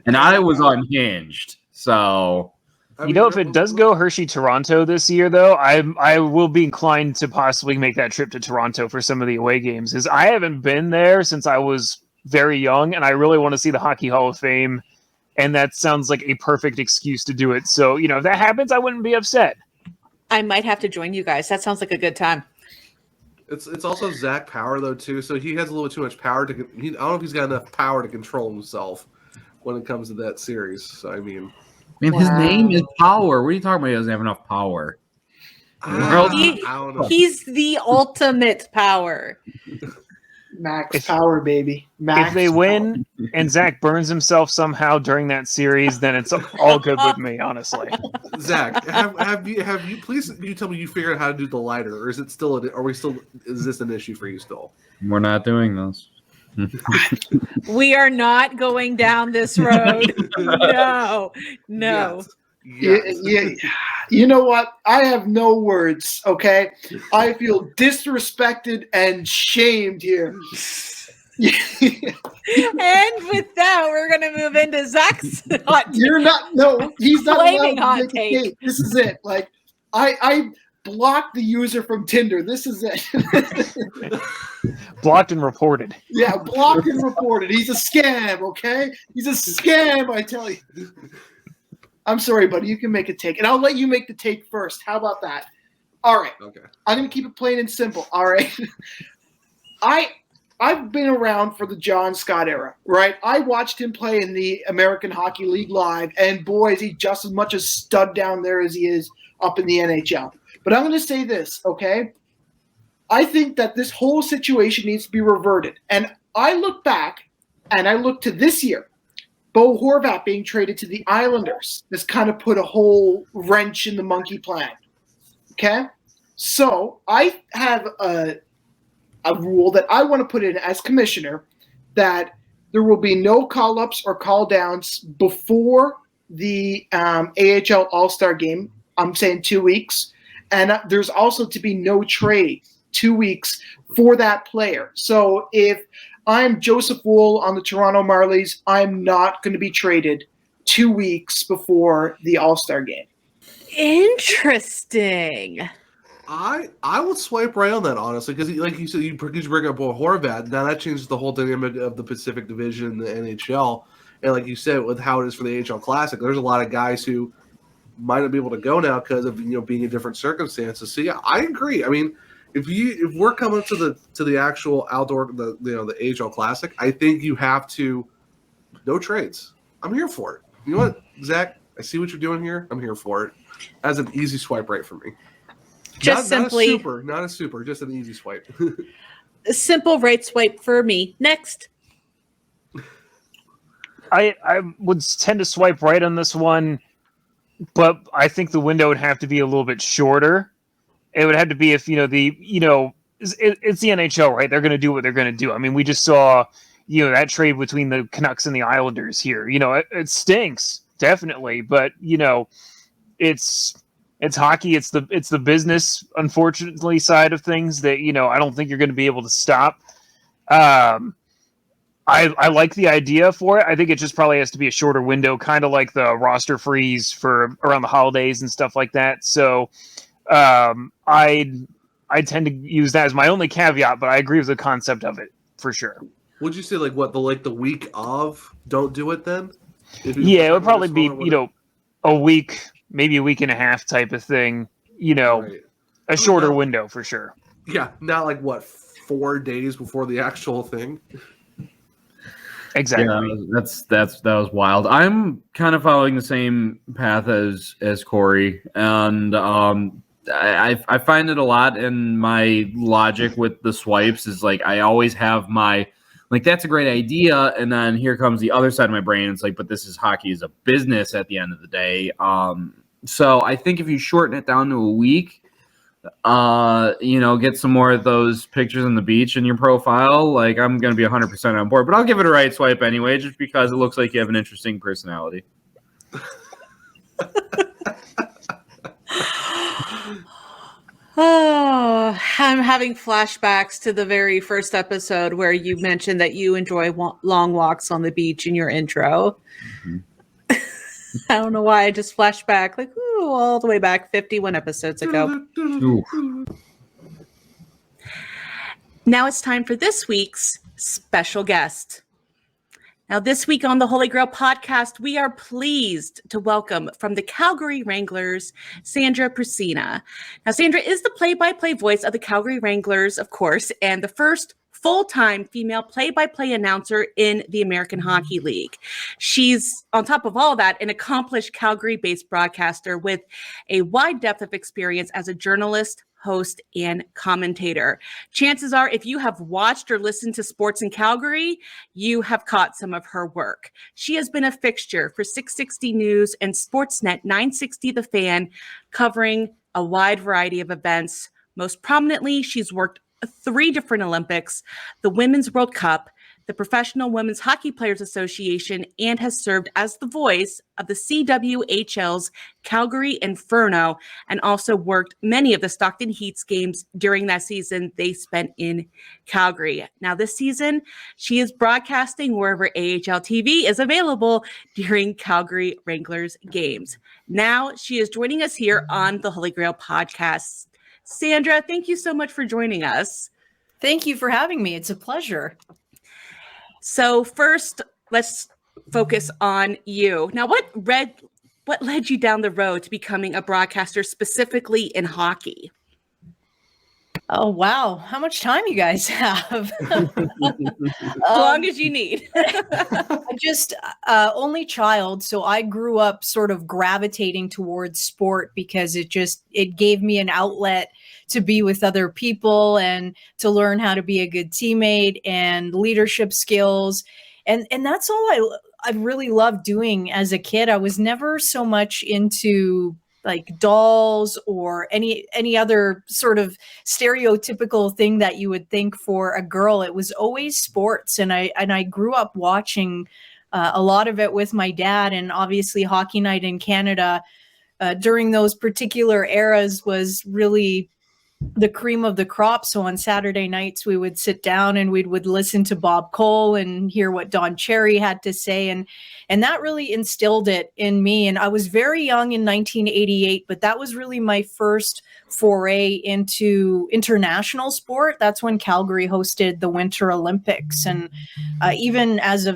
And I was unhinged, so... if it does go Hershey-Toronto this year, though, I will be inclined to possibly make that trip to Toronto for some of the away games. As I haven't been there since I was very young, and I really want to see the Hockey Hall of Fame, and that sounds like a perfect excuse to do it. So, if that happens, I wouldn't be upset. I might have to join you guys. That sounds like a good time. It's also Zack Power, though, too, so he has a little too much power. I don't know if he's got enough power to control himself when it comes to that series. So, I mean, his name is Power. What are you talking about? He doesn't have enough power. I don't know. He's the ultimate power. Max power, baby. If they win and Zack burns himself somehow during that series, then it's all good with me, honestly. Zack, have you please can you tell me you figured out how to do the lighter, or is it still is this an issue for you still? We're not doing this. We are not going down this road. No. Yeah. You know what? I have no words, okay? I feel disrespected and shamed here. And with that, we're going to move into Zack's hot take. He's not Flaming allowed to hot make a take. This is it. Like, I blocked the user from Tinder. This is it. Blocked and reported. Yeah, blocked and reported. He's a scam, okay? He's a scam, I tell you. I'm sorry, buddy. You can make a take. And I'll let you make the take first. How about that? All right. Okay. I'm going to keep it plain and simple. All right. I've been around for the John Scott era, right? I watched him play in the American Hockey League live, and boy, is he just as much a stud down there as he is up in the NHL. But I'm going to say this, okay? I think that this whole situation needs to be reverted. And I look back, and I look to this year. Bo Horvat being traded to the Islanders has kind of put a whole wrench in the monkey plan. Okay? So I have a rule that I want to put in as commissioner that there will be no call-ups or call-downs before the AHL All-Star game. I'm saying 2 weeks. And there's also to be no trade 2 weeks for that player. So if I'm Joseph Wool on the Toronto Marlies, I'm not going to be traded 2 weeks before the All-Star game. Interesting. I would swipe right on that, honestly, because like you said, you bring up Horvat. Now that changes the whole dynamic of the Pacific Division in the NHL. And like you said, with how it is for the AHL Classic, there's a lot of guys who might not be able to go now because of being in different circumstances. So yeah, I agree. I mean, if we're coming to the actual outdoor the AHL Classic, I think you have to no trades. I'm here for it. You know what, Zack? I see what you're doing here. I'm here for it. As an easy swipe right for me. Just not a super, just an easy swipe. A simple right swipe for me. Next. I would tend to swipe right on this one, but I think the window would have to be a little bit shorter. It would have to be if it's the NHL, right? They're going to do what they're going to do. I mean, we just saw that trade between the Canucks and the Islanders here. It stinks definitely, but it's hockey. It's the business, unfortunately, side of things that I don't think you're going to be able to stop. I like the idea for it. I think it just probably has to be a shorter window, kind of like the roster freeze for around the holidays and stuff like that. So I tend to use that as my only caveat, but I agree with the concept of it for sure. Would you say the week of don't do it then? Yeah, it would probably be a week, maybe a week and a half type of thing. Right. A shorter window for sure. Yeah, not like 4 days before the actual thing. Exactly. Yeah, that was wild. I'm kind of following the same path as Corey, and I find it a lot in my logic with the swipes is like I always have my that's a great idea, and then here comes the other side of my brain. It's like, but this is hockey is a business at the end of the day. So I think if you shorten it down to a week, get some more of those pictures on the beach in your profile. Like I'm going to be 100% on board, but I'll give it a right swipe anyway, just because it looks like you have an interesting personality. Oh, I'm having flashbacks to the very first episode where you mentioned that you enjoy long walks on the beach in your intro. Mm-hmm. I don't know why I just flashed back all the way back 51 episodes ago. Now it's time for this week's special guest. Now, this week on the Holy Grail podcast, we are pleased to welcome from the Calgary Wranglers, Sandra Prusina. Now, Sandra is the play-by-play voice of the Calgary Wranglers, of course, and the first full-time female play-by-play announcer in the American Hockey League. She's, on top of all that, an accomplished Calgary-based broadcaster with a wide depth of experience as a journalist, host, and commentator. Chances are, if you have watched or listened to sports in Calgary, you have caught some of her work. She has been a fixture for 660 News and Sportsnet 960 The Fan, covering a wide variety of events. Most prominently, she's worked 3 different Olympics, the Women's World Cup, the Professional Women's Hockey Players Association, and has served as the voice of the CWHL's Calgary Inferno, and also worked many of the Stockton Heat's games during that season they spent in Calgary. Now this season, she is broadcasting wherever AHL TV is available during Calgary Wranglers games. Now she is joining us here on the Holy Grail podcast. Sandra, thank you so much for joining us. Thank you for having me. It's a pleasure. So first, let's focus on you. Now, what led you down the road to becoming a broadcaster specifically in hockey? Oh, wow. How much time you guys have? As long as you need. I just only child. So I grew up sort of gravitating towards sport because it gave me an outlet to be with other people and to learn how to be a good teammate and leadership skills. And that's all I really loved doing as a kid. I was never so much into like dolls or any other sort of stereotypical thing that you would think for a girl. It was always sports. And I grew up watching a lot of it with my dad, and obviously Hockey Night in Canada during those particular eras was really the cream of the crop. So on Saturday nights, we would sit down and we would listen to Bob Cole and hear what Don Cherry had to say. And that really instilled it in me. And I was very young in 1988, but that was really my first foray into international sport. That's when Calgary hosted the Winter Olympics. And even as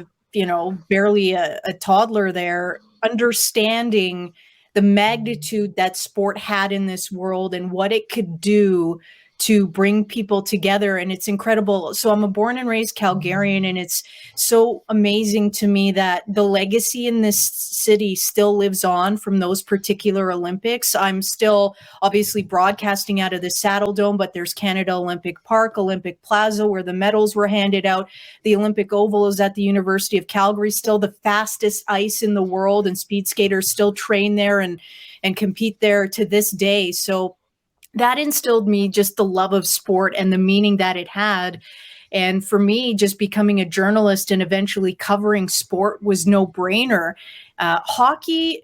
barely a toddler there, understanding the magnitude that sport had in this world and what it could do to bring people together. And it's incredible. So I'm a born and raised Calgarian, and it's so amazing to me that the legacy in this city still lives on from those particular Olympics. I'm still obviously broadcasting out of the Saddle Dome, but there's Canada Olympic Park, Olympic Plaza, where the medals were handed out. The Olympic Oval is at the University of Calgary, still the fastest ice in the world, and speed skaters still train there and compete there to this day. So that instilled me just the love of sport and the meaning that it had. And for me, just becoming a journalist and eventually covering sport was no brainer. Hockey,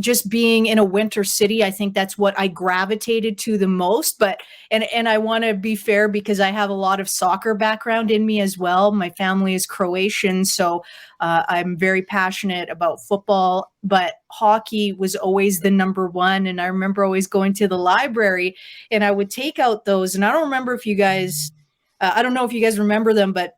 just being in a winter city, I think that's what I gravitated to the most. But and I want to be fair because I have a lot of soccer background in me as well. My family is Croatian, so I'm very passionate about football. But hockey was always the number one. And I remember always going to the library and I would take out those. And I don't remember if you guys, I don't know if you guys remember them, but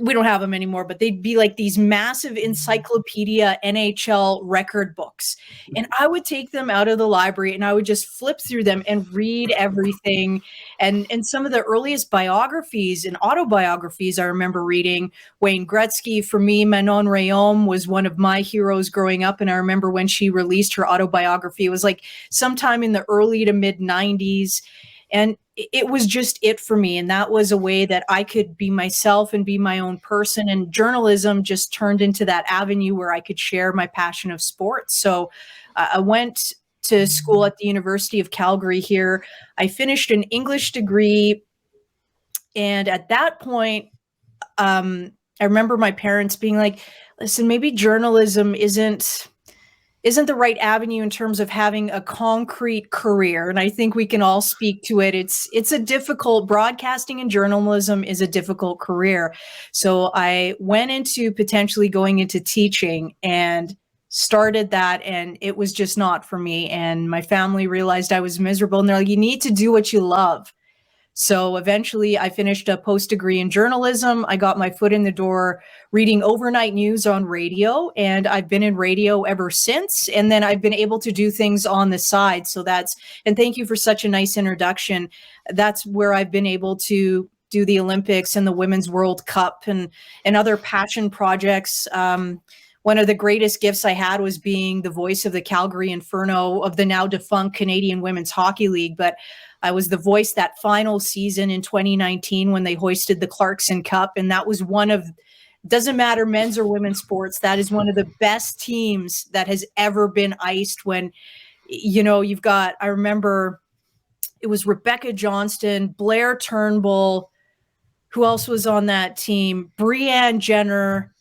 we don't have them anymore, but they'd be like these massive encyclopedia NHL record books. And I would take them out of the library and I would just flip through them and read everything. And some of the earliest biographies and autobiographies I remember reading, Wayne Gretzky, for me, Manon Rhéaume was one of my heroes growing up. And I remember when she released her autobiography, it was like sometime in the early to mid 90s. And it was just it for me. And that was a way that I could be myself and be my own person. And journalism just turned into that avenue where I could share my passion of sports. So I went to school at the University of Calgary here. I finished an English degree. And at that point, I remember my parents being like, listen, maybe journalism isn't the right avenue in terms of having a concrete career. And I think we can all speak to it. It's a difficult, broadcasting and journalism is a difficult career. So I went into potentially going into teaching and started that, and it was just not for me. And my family realized I was miserable, and they're like, you need to do what you love. So eventually I finished a post-degree in journalism. I got my foot in the door reading overnight news on radio, and I've been in radio ever since. And then I've been able to do things on the side. So and thank you for such a nice introduction. That's where I've been able to do the Olympics and the Women's World Cup and other passion projects. One of the greatest gifts I had was being the voice of the Calgary Inferno of the now defunct Canadian Women's Hockey League. But I was the voice that final season in 2019 when they hoisted the Clarkson Cup. And that was doesn't matter men's or women's sports, that is one of the best teams that has ever been iced when, you've got, I remember it was Rebecca Johnston, Blair Turnbull, who else was on that team? Breanne Jenner.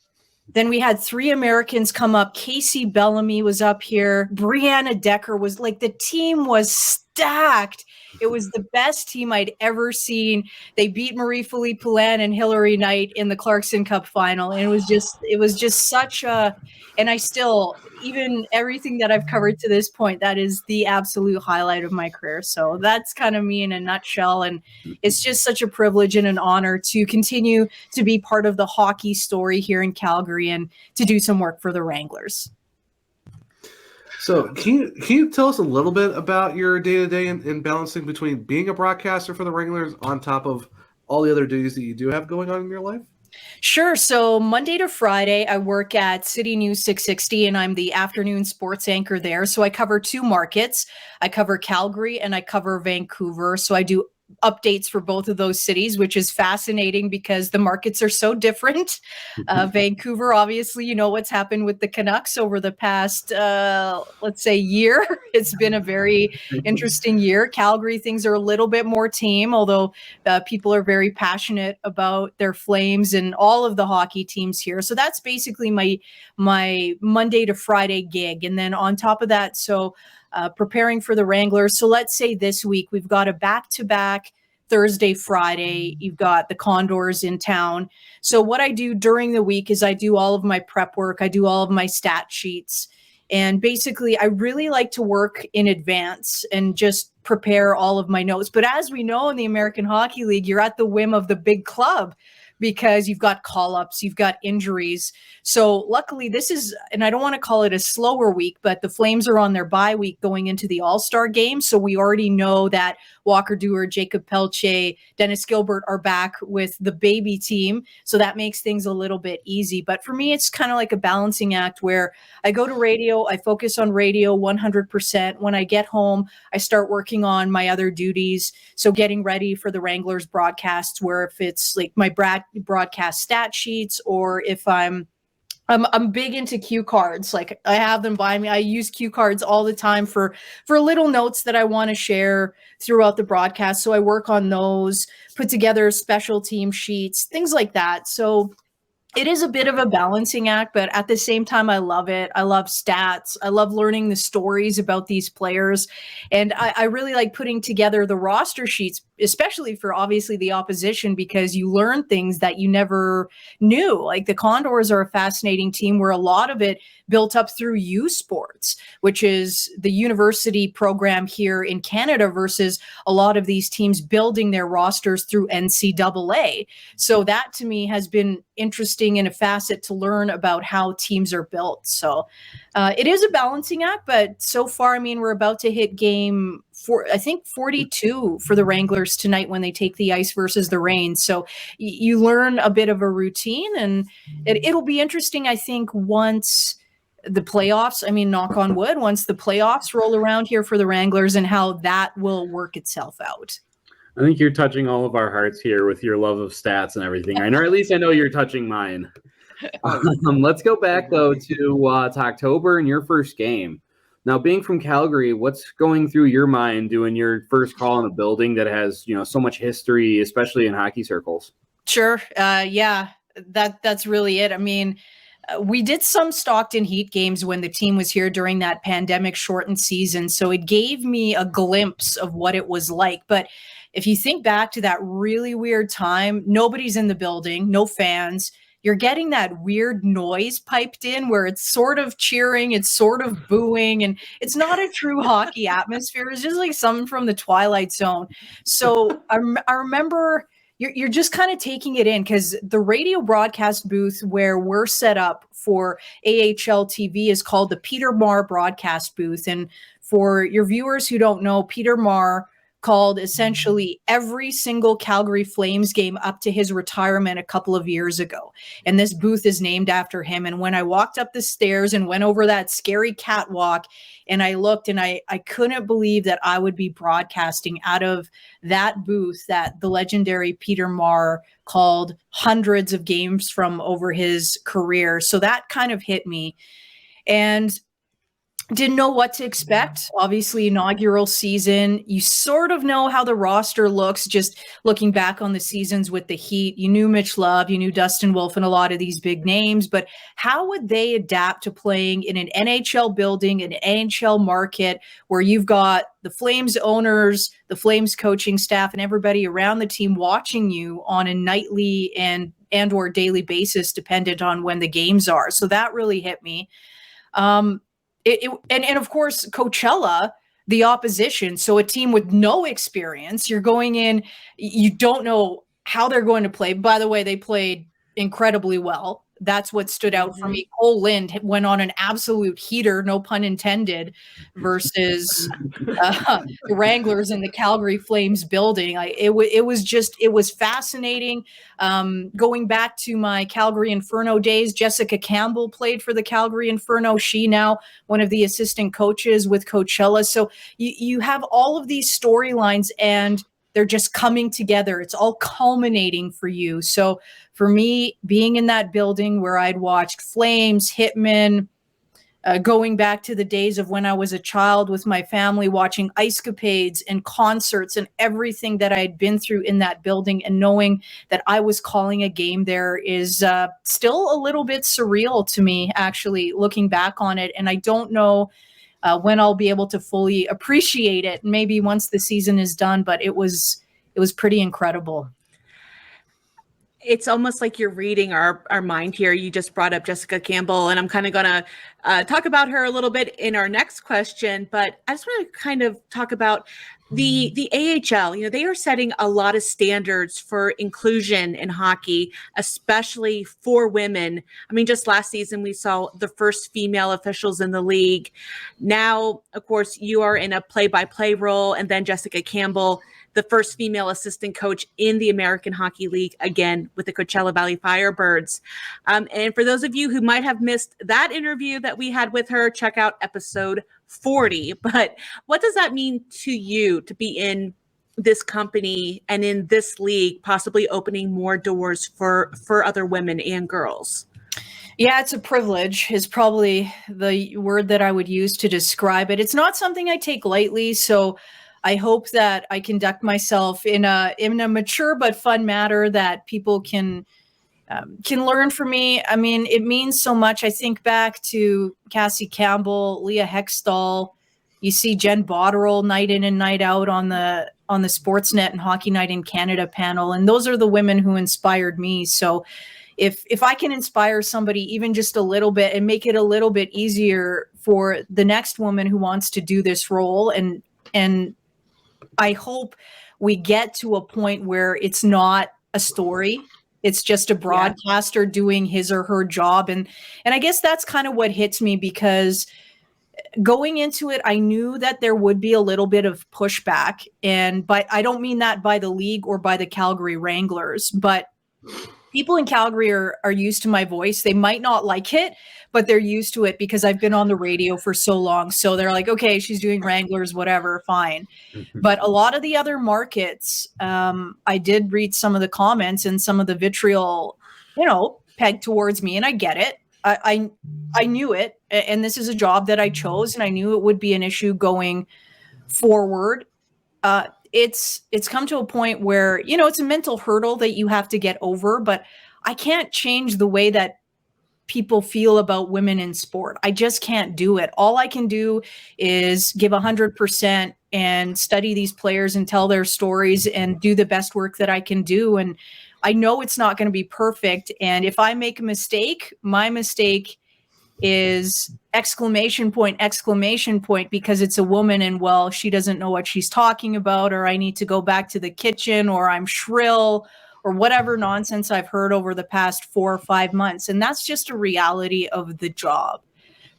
Then we had 3 Americans come up. Casey Bellamy was up here. Brianna Decker was the team was stacked. It was the best team I'd ever seen. They beat Marie-Philippe Poulin and Hillary Knight in the Clarkson Cup final. And it was just such a, and I still, even everything that I've covered to this point, that is the absolute highlight of my career. So that's kind of me in a nutshell. And it's just such a privilege and an honor to continue to be part of the hockey story here in Calgary and to do some work for the Wranglers. So can you tell us a little bit about your day-to-day in balancing between being a broadcaster for the Wranglers on top of all the other duties that you do have going on in your life? Sure. So Monday to Friday, I work at City News 660, and I'm the afternoon sports anchor there. So I cover 2 markets. I cover Calgary and I cover Vancouver. So I do updates for both of those cities, which is fascinating because the markets are so different. Vancouver, obviously, what's happened with the Canucks over the past, let's say, year. It's been a very interesting year. Calgary, things are a little bit more tame, although people are very passionate about their Flames and all of the hockey teams here. So that's basically my Monday to Friday gig. And then on top of that, preparing for the Wranglers. So let's say this week we've got a back-to-back Thursday, Friday. You've got the Condors in town. So what I do during the week is I do all of my prep work. I do all of my stat sheets. And basically, I really like to work in advance and just prepare all of my notes. But as we know in the American Hockey League, you're at the whim of the big club because you've got call-ups, you've got injuries. So luckily this is, and I don't want to call it a slower week, but the Flames are on their bye week going into the All-Star game. So we already know that Walker Dewar, Jacob Pelche, Dennis Gilbert are back with the baby team. So that makes things a little bit easy. But for me, it's kind of like a balancing act where I go to radio, I focus on radio 100%. When I get home, I start working on my other duties. So getting ready for the Wranglers broadcasts, where if it's like my broadcast stat sheets, or if I'm big into cue cards. Like I have them by me. I use cue cards all the time for little notes that I want to share throughout the broadcast. So I work on those, put together special team sheets, things like that. So it is a bit of a balancing act, but at the same time, I love it. I love stats. I love learning the stories about these players. And I really like putting together the roster sheets, especially for obviously the opposition, because you learn things that you never knew. Like the Condors are a fascinating team where a lot of it built up through U Sports, which is the university program here in Canada, versus a lot of these teams building their rosters through NCAA. So that to me has been interesting in a facet to learn about how teams are built. So it is a balancing act, but so far, I mean, we're about to hit game 42 for the Wranglers tonight when they take the ice versus the Reign. So you learn a bit of a routine, and it'll be interesting, I think, once the playoffs, I mean, knock on wood, once the playoffs roll around here for the Wranglers, and how that will work itself out. I think you're touching all of our hearts here with your love of stats and everything. I know, or at least I know you're touching mine. Let's go back though to October and your first game. Now, being from Calgary, what's going through your mind doing your first call in a building that has, so much history, especially in hockey circles? Sure. Yeah, that's really it. I mean, we did some Stockton Heat games when the team was here during that pandemic shortened season. So it gave me a glimpse of what it was like. But if you think back to that really weird time, nobody's in the building, no fans. You're getting that weird noise piped in where it's sort of cheering, it's sort of booing, and it's not a true hockey atmosphere. It's just like something from the Twilight Zone. So I remember you're just kind of taking it in, because the radio broadcast booth where we're set up for AHL TV is called the Peter Marr broadcast booth. And for your viewers who don't know, Peter Marr called essentially every single Calgary Flames game up to his retirement a couple of years ago. And this booth is named after him. And when I walked up the stairs and went over that scary catwalk, and I looked, and I couldn't believe that I would be broadcasting out of that booth that the legendary Peter Marr called hundreds of games from over his career. So that kind of hit me. And didn't know what to expect. Obviously, inaugural season. You sort of know how the roster looks, just looking back on the seasons with the Heat. You knew Mitch Love, you knew Dustin Wolf, and a lot of these big names, but how would they adapt to playing in an NHL building, an NHL market, where you've got the Flames owners, the Flames coaching staff, and everybody around the team watching you on a nightly and or daily basis, dependent on when the games are. So that really hit me. And of course, Coachella, the opposition. So a team with no experience, you're going in, you don't know how they're going to play. By the way, they played incredibly well. That's what stood out for me. Cole Lind went on an absolute heater, no pun intended, versus the Wranglers in the Calgary Flames building. It was fascinating. Going back to my Calgary Inferno days, Jessica Campbell played for the Calgary Inferno. She now one of the assistant coaches with Coachella. So you have all of these storylines, and they're just coming together. It's all culminating for you. So for me, being in that building where I'd watched Flames, Hitmen, going back to the days of when I was a child with my family, watching Ice Capades and concerts and everything that I had been through in that building, and knowing that I was calling a game there is still a little bit surreal to me, actually, looking back on it. And I don't know when I'll be able to fully appreciate it, maybe once the season is done, but it was pretty incredible. It's almost like you're reading our mind here. You just brought up Jessica Campbell, and I'm kind of going to talk about her a little bit in our next question, but I just want to kind of talk about the AHL. You know, they are setting a lot of standards for inclusion in hockey, especially for women. I mean, just last season, we saw the first female officials in the league. Now, of course, you are in a play-by-play role, and then Jessica Campbell, the first female assistant coach in the American Hockey League, again, with the Coachella Valley Firebirds. And for those of you who might have missed that interview that we had with her, check out episode 40. But what does that mean to you to be in this company and in this league, possibly opening more doors for other women and girls? Yeah, it's a privilege is probably the word that I would use to describe it. It's not something I take lightly, so I hope that I conduct myself in a mature but fun manner that people can learn from me. I mean, it means so much. I think back to Cassie Campbell, Leah Hextall. You see Jen Botterill night in and night out on the Sportsnet and Hockey Night in Canada panel, and those are the women who inspired me. So if I can inspire somebody even just a little bit and make it a little bit easier for the next woman who wants to do this role, and I hope we get to a point where it's not a story. It's just a broadcaster doing his or her job. And I guess that's kind of what hits me, because going into it, I knew that there would be a little bit of pushback. But I don't mean that by the league or by the Calgary Wranglers, but people in Calgary are used to my voice. They might not like it, but they're used to it because I've been on the radio for so long. So they're like, okay, she's doing Wranglers, whatever, fine. But a lot of the other markets, I did read some of the comments and some of the vitriol, pegged towards me, and I get it. I knew it, and this is a job that I chose, and I knew it would be an issue going forward. It's come to a point where, it's a mental hurdle that you have to get over, but I can't change the way that people feel about women in sport. I just can't do it. All I can do is give 100% and study these players and tell their stories and do the best work that I can do. And I know it's not going to be perfect. And if I make a mistake, my mistake is exclamation point, because it's a woman and, well, she doesn't know what she's talking about, or I need to go back to the kitchen, or I'm shrill, or whatever nonsense I've heard over the past 4 or 5 months. And that's just a reality of the job.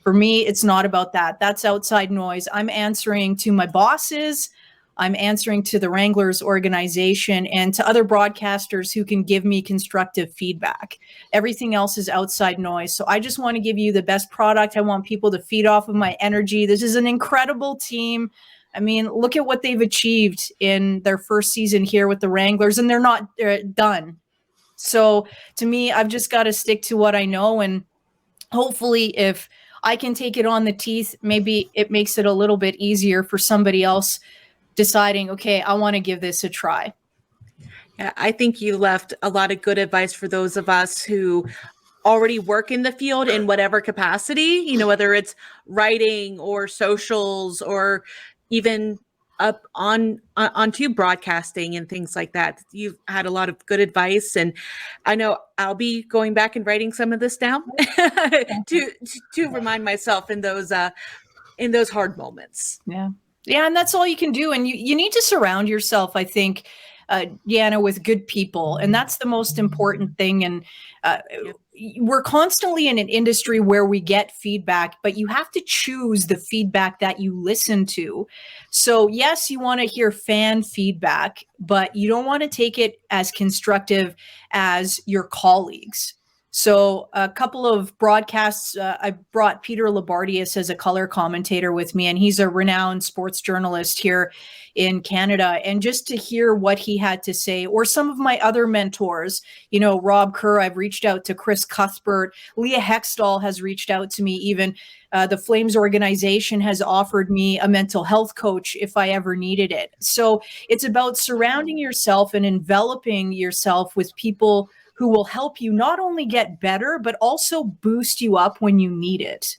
For me, it's not about that. That's outside noise. I'm answering to my bosses. I'm answering to the Wranglers organization and to other broadcasters who can give me constructive feedback. Everything else is outside noise. So I just want to give you the best product. I want people to feed off of my energy. This is an incredible team. I mean, look at what they've achieved in their first season here with the Wranglers, and they're not done. So to me, I've just got to stick to what I know. And hopefully if I can take it on the teeth, maybe it makes it a little bit easier for somebody else deciding, okay, I want to give this a try. Yeah, I think you left a lot of good advice for those of us who already work in the field in whatever capacity, you know, whether it's writing or socials or even up onto broadcasting and things like that. You've had a lot of good advice, and I know I'll be going back and writing some of this down to remind myself in those hard moments. Yeah, and that's all you can do. And you need to surround yourself, I think, Deana, with good people. And that's the most important thing. And we're constantly in an industry where we get feedback, but you have to choose the feedback that you listen to. So yes, you want to hear fan feedback, but you don't want to take it as constructive as your colleagues. So a couple of broadcasts, I brought Peter Labardius as a color commentator with me, and he's a renowned sports journalist here in Canada. And just to hear what he had to say, or some of my other mentors, you know, Rob Kerr, I've reached out to Chris Cuthbert, Leah Hextall has reached out to me, even the Flames organization has offered me a mental health coach if I ever needed it. So it's about surrounding yourself and enveloping yourself with people who will help you not only get better, but also boost you up when you need it.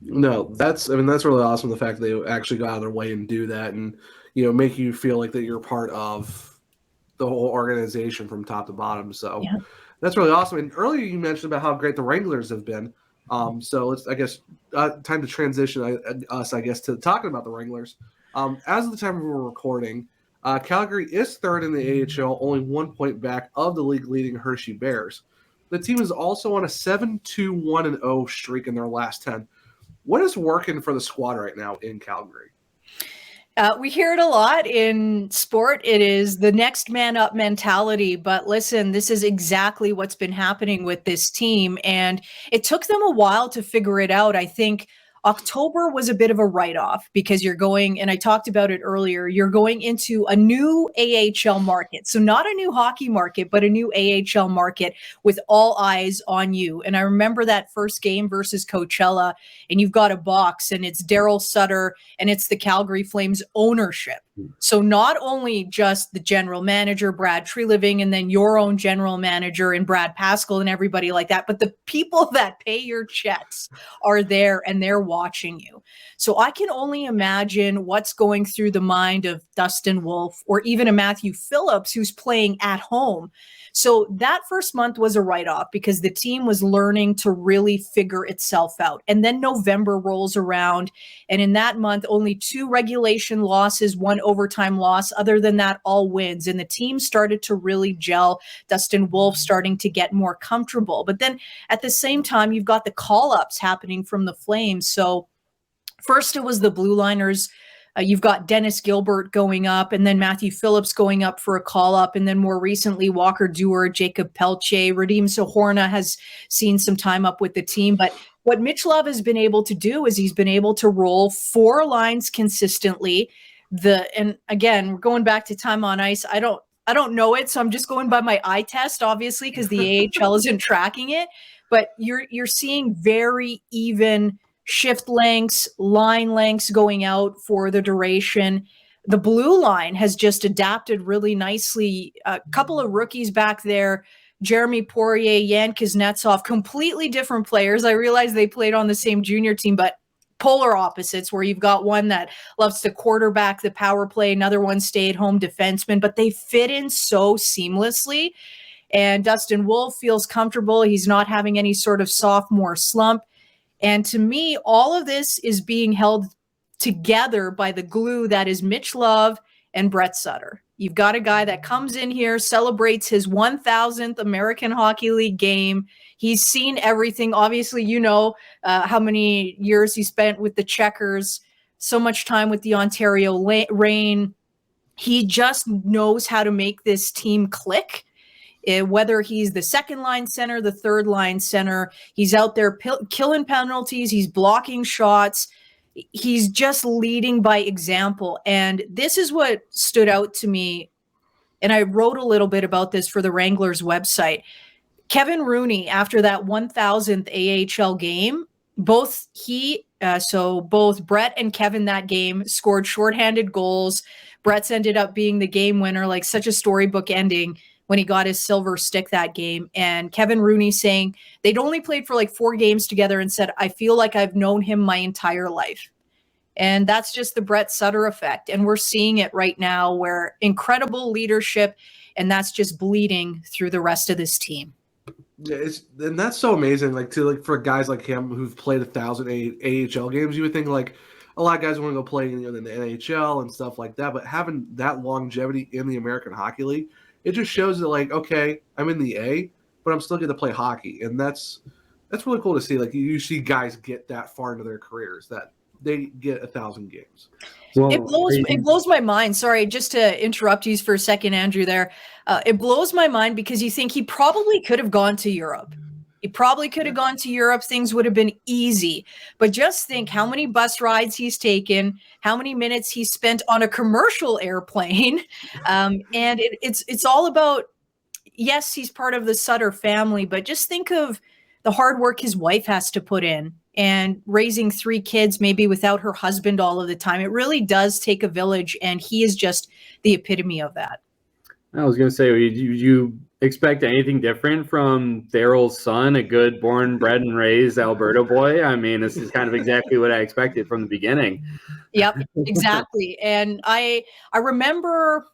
No, that's really awesome. The fact that they actually go out of their way and do that, and make you feel like that you're part of the whole organization from top to bottom. So yeah. That's really awesome. And earlier you mentioned about how great the Wranglers have been. So it's, I guess, time to transition us, to talking about the Wranglers. As of the time we were recording, Calgary is third in the AHL, only 1 point back of the league-leading Hershey Bears. The team is also on a 7-2-1-0 streak in their last 10. What is working for the squad right now in Calgary? We hear it a lot in sport. It is the next man up mentality. But listen, this is exactly what's been happening with this team. And it took them a while to figure it out. I think October was a bit of a write-off because you're going, and I talked about it earlier, you're going into a new AHL market. So not a new hockey market, but a new AHL market with all eyes on you. And I remember that first game versus Coachella, and you've got a box, and it's Daryl Sutter, and it's the Calgary Flames ownership. So not only just the general manager, Brad Treliving, and then your own general manager and Brad Pascal and everybody like that, but the people that pay your checks are there and they're watching you. So I can only imagine what's going through the mind of Dustin Wolf or even a Matthew Phillips who's playing at home. So that first month was a write-off because the team was learning to really figure itself out. And then November rolls around, and in that month, only 2 regulation losses, 1 overtime loss. Other than that, all wins. And the team started to really gel. Dustin Wolf starting to get more comfortable. But then at the same time, you've got the call-ups happening from the Flames. So first it was the Blue Liners. You've got Dennis Gilbert going up, and then Matthew Phillips going up for a call-up, and then more recently, Walker Dewar, Jacob Pelche, Radim Sohorna has seen some time up with the team. But what Mitch Love has been able to do is he's been able to roll 4 lines consistently. And again, we're going back to time on ice. I don't know it, so I'm just going by my eye test, obviously, because the AHL isn't tracking it. But you're seeing very even shift lengths, line lengths going out for the duration. The blue line has just adapted really nicely. A couple of rookies back there, Jeremy Poirier, Yan Kuznetsov, completely different players. I realize they played on the same junior team, but polar opposites, where you've got one that loves to quarterback the power play, another one stay-at-home defenseman, but they fit in so seamlessly. And Dustin Wolf feels comfortable. He's not having any sort of sophomore slump. And to me, all of this is being held together by the glue that is Mitch Love and Brett Sutter. You've got a guy that comes in here, celebrates his 1,000th American Hockey League game. He's seen everything. Obviously, how many years he spent with the Checkers. so much time with the Ontario Reign. He just knows how to make this team click. Whether he's the second line center, the third line center, he's out there killing penalties, he's blocking shots, he's just leading by example. And this is what stood out to me. And I wrote a little bit about this for the Wranglers website. Kevin Rooney, after that 1000th AHL game, both Brett and Kevin that game scored shorthanded goals. Brett's ended up being the game winner, like such a storybook ending when he got his silver stick that game. And Kevin Rooney saying they'd only played for like 4 games together and said, I feel like I've known him my entire life. And that's just the Brett Sutter effect. And we're seeing it right now where incredible leadership, and that's just bleeding through the rest of this team. Yeah, and that's so amazing. For guys like him who've played 1,000 AHL games, you would think like a lot of guys want to go play in the NHL and stuff like that. But having that longevity in the American Hockey League, it just shows that like, okay, I'm in the A, but I'm still going to play hockey, and that's really cool to see. Like you see guys get that far into their careers that they get 1,000 games. Well, it blows my mind. Sorry, just to interrupt you for a second, Andrew. There, it blows my mind because you think he probably could have gone to Europe. He probably could have gone to Europe. Things would have been easy. But just think how many bus rides he's taken, how many minutes he's spent on a commercial airplane. And it's all about, yes, he's part of the Sutter family, but just think of the hard work his wife has to put in and raising 3 kids, maybe without her husband all of the time. It really does take a village, and he is just the epitome of that. I was going to say, you expect anything different from Daryl's son, a good born, bred, and raised Alberta boy? I mean, this is kind of exactly what I expected from the beginning. Yep, exactly. And I remember,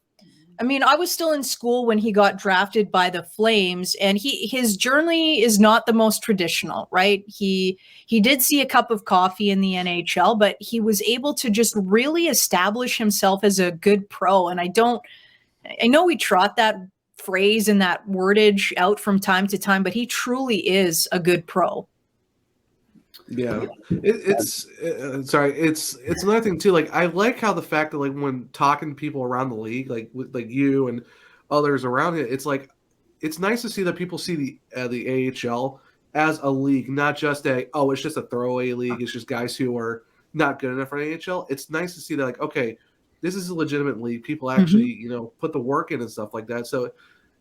I was still in school when he got drafted by the Flames, and his journey is not the most traditional, right? He did see a cup of coffee in the NHL, but he was able to just really establish himself as a good pro. And I know we trot that phrase and that wordage out from time to time, but he truly is a good pro. Yeah, it's another thing too. Like I like how the fact that like when talking to people around the league, like you and others around it, it's like it's nice to see that people see the AHL as a league, not just it's just a throwaway league. It's just guys who are not good enough for AHL. It's nice to see that like, okay, this is a legitimate league. People actually put the work in and stuff like that. So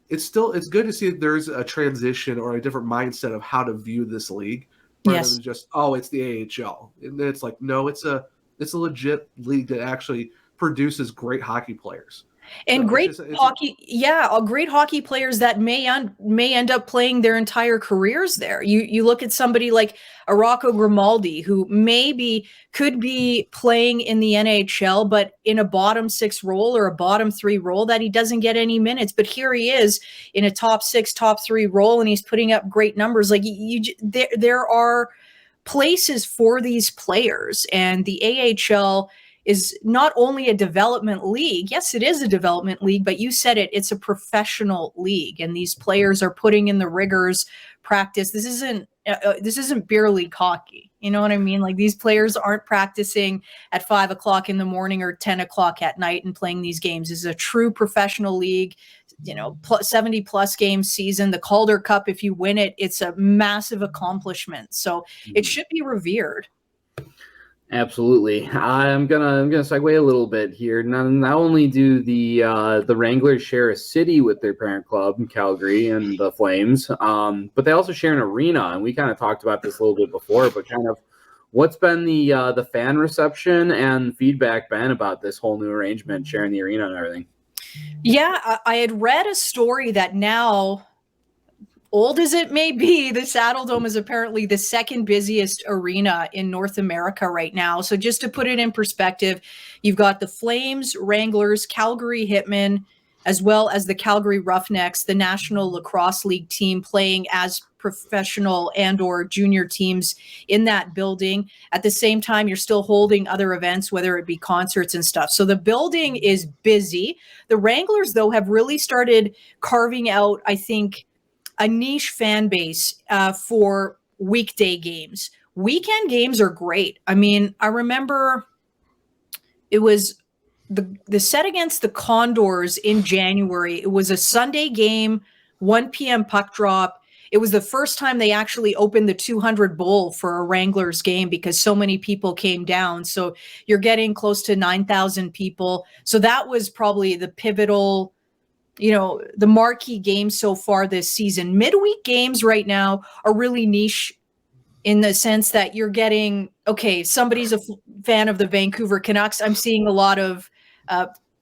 it's good to see that there's a transition or a different mindset of how to view this league. Rather than just, it's the AHL. And then it's like, no, it's a legit league that actually produces great hockey players. And great hockey players that may end up playing their entire careers there. You look at somebody like Rocco Grimaldi, who maybe could be playing in the NHL, but in a bottom 6 role or a bottom 3 role that he doesn't get any minutes. But here he is in a top 6, top 3 role, and he's putting up great numbers. Like there are places for these players, and the AHL is not only a development league. Yes, it is a development league, but you said it's a professional league, and these players are putting in the rigors, practice. This isn't beer league hockey. You know what I mean? Like these players aren't practicing at 5 o'clock in the morning or 10 o'clock at night and playing these games. This is a true professional league. 70 plus game season, the Calder Cup. If you win it, it's a massive accomplishment. So it should be revered. Absolutely. I'm gonna segue a little bit here. Not only do the Wranglers share a city with their parent club, Calgary, and the Flames, but they also share an arena. And we kind of talked about this a little bit before, but kind of what's been the fan reception and feedback been about this whole new arrangement, sharing the arena and everything? Yeah, I had read a story that now, old as it may be, the Saddledome is apparently the second busiest arena in North America right now. So just to put it in perspective, you've got the Flames, Wranglers, Calgary Hitmen, as well as the Calgary Roughnecks, the National Lacrosse League team, playing as professional and or junior teams in that building. At the same time, you're still holding other events, whether it be concerts and stuff. So the building is busy. The Wranglers, though, have really started carving out, I think, a niche fan base for weekday games. Weekend games are great. I mean, I remember it was the set against the Condors in January. It was a Sunday game, 1 p.m. puck drop. It was the first time they actually opened the 200 bowl for a Wranglers game because so many people came down. So you're getting close to 9,000 people. So that was probably the pivotal, the marquee game so far this season. Midweek games right now are really niche in the sense that you're getting, somebody's a fan of the Vancouver Canucks. I'm seeing a lot of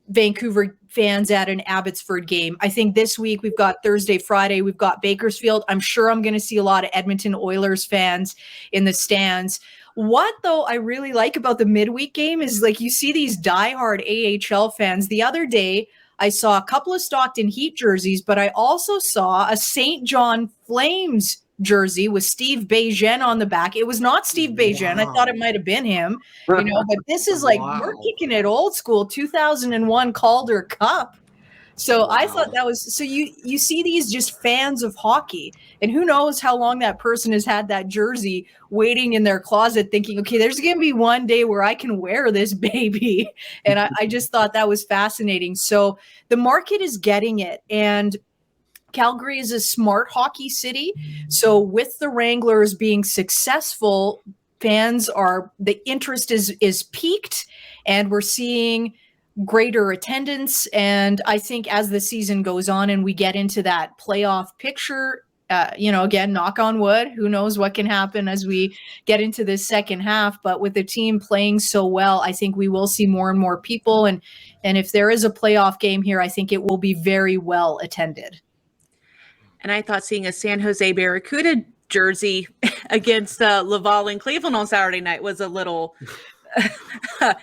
Vancouver fans at an Abbotsford game. I think this week we've got Thursday, Friday, we've got Bakersfield. I'm sure I'm going to see a lot of Edmonton Oilers fans in the stands. What, though, I really like about the midweek game is you see these diehard AHL fans. The other day, I saw a couple of Stockton Heat jerseys, but I also saw a St. John Flames jersey with Steve Bégin on the back. It was not Steve Bégin. Wow. I thought it might have been him, but this is we're kicking it old school 2001 Calder Cup. So I thought that was, so you see these just fans of hockey, and who knows how long that person has had that jersey waiting in their closet thinking, okay, there's going to be one day where I can wear this baby. And I just thought that was fascinating. So the market is getting it. And Calgary is a smart hockey city. So with the Wranglers being successful, the interest is peaked, and we're seeing greater attendance. And I think as the season goes on and we get into that playoff picture, again, knock on wood, who knows what can happen as we get into this second half. But with the team playing so well, I think we will see more and more people. And if there is a playoff game here, I think it will be very well attended. And I thought seeing a San Jose Barracuda jersey against Laval and Cleveland on Saturday night was a little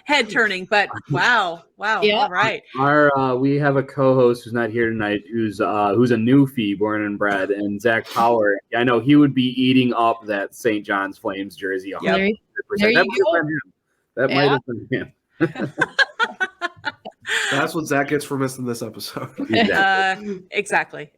head turning, but wow. Yeah. All right. We have a co-host who's not here tonight, who's a newfie, born and bred, and Zack Power. I know he would be eating up that St. John's Flames jersey. 100%. There you go. That might have been him. That's what Zack gets for missing this episode. Exactly.